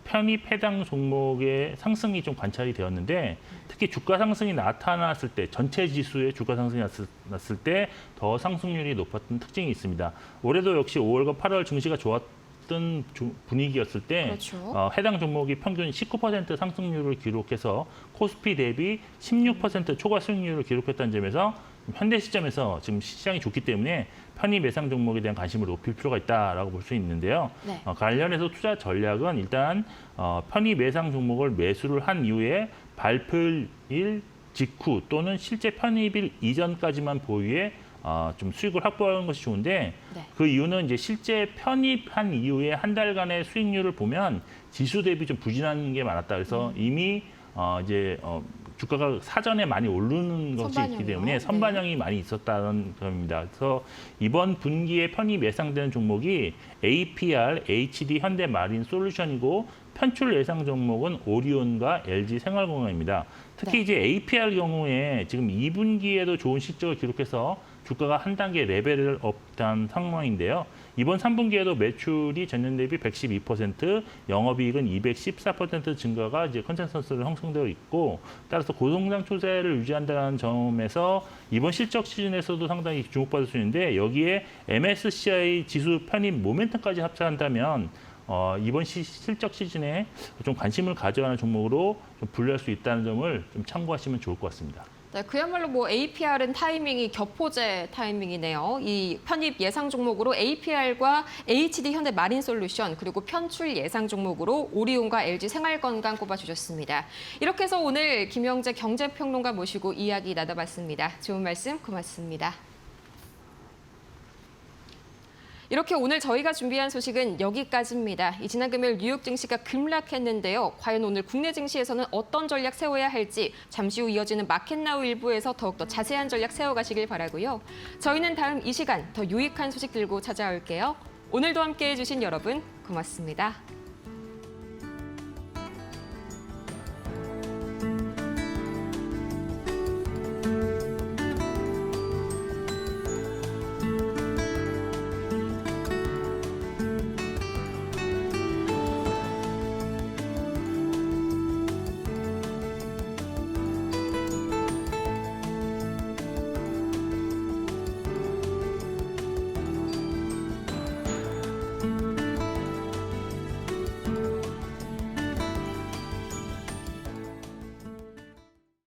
편입 해당 종목의 상승이 좀 관찰이 되었는데 특히 주가 상승이 나타났을 때 전체 지수의 주가 상승이 났을 때 더 상승률이 높았던 특징이 있습니다. 올해도 역시 5월과 8월 증시가 좋았던 분위기였을 때 그렇죠. 해당 종목이 평균 19% 상승률을 기록해서 코스피 대비 16% 초과 수익률을 기록했다는 점에서 현대 시점에서 지금 시장이 좋기 때문에 편입 예상 종목에 대한 관심을 높일 필요가 있다라고 볼 수 있는데요. 네. 관련해서 투자 전략은 일단 편입 예상 종목을 매수를 한 이후에 발표일 직후 또는 실제 편입일 이전까지만 보유해 좀 수익을 확보하는 것이 좋은데 네. 그 이유는 이제 실제 편입한 이후에 한 달간의 수익률을 보면 지수 대비 좀 부진한 게 많았다. 그래서 이미 이제 주가가 사전에 많이 오르는 것이 있기 선반영이요? 때문에 선반영이 많이 있었다는 점입니다. 그래서 이번 분기에 편입 예상되는 종목이 APR, HD 현대마린 솔루션이고 편출 예상 종목은 오리온과 LG 생활건강입니다. 특히 네. 이제 APR 경우에 지금 2분기에도 좋은 실적을 기록해서 주가가 한 단계 레벨을 업한 상황인데요. 이번 3분기에도 매출이 전년 대비 112%, 영업이익은 214% 증가가 이제 컨센서스로 형성되어 있고, 따라서 고성장 추세를 유지한다는 점에서 이번 실적 시즌에서도 상당히 주목받을 수 있는데 여기에 MSCI 지수 편입 모멘텀까지 합쳐한다면 이번 실적 시즌에 좀 관심을 가져야 하는 종목으로 좀 분류할 수 있다는 점을 좀 참고하시면 좋을 것 같습니다. 네, 그야말로 뭐 APR은 타이밍이 격포제 타이밍이네요. 이 편입 예상 종목으로 APR과 HD 현대 마린 솔루션 그리고 편출 예상 종목으로 오리온과 LG 생활건강 꼽아주셨습니다. 이렇게 해서 오늘 김영재 경제평론가 모시고 이야기 나눠봤습니다. 좋은 말씀 고맙습니다. 이렇게 오늘 저희가 준비한 소식은 여기까지입니다. 이 지난 금요일 뉴욕 증시가 급락했는데요. 과연 오늘 국내 증시에서는 어떤 전략 세워야 할지 잠시 후 이어지는 마켓나우 일부에서 더욱더 자세한 전략 세워가시길 바라고요. 저희는 다음 이 시간 더 유익한 소식 들고 찾아올게요. 오늘도 함께해 주신 여러분 고맙습니다.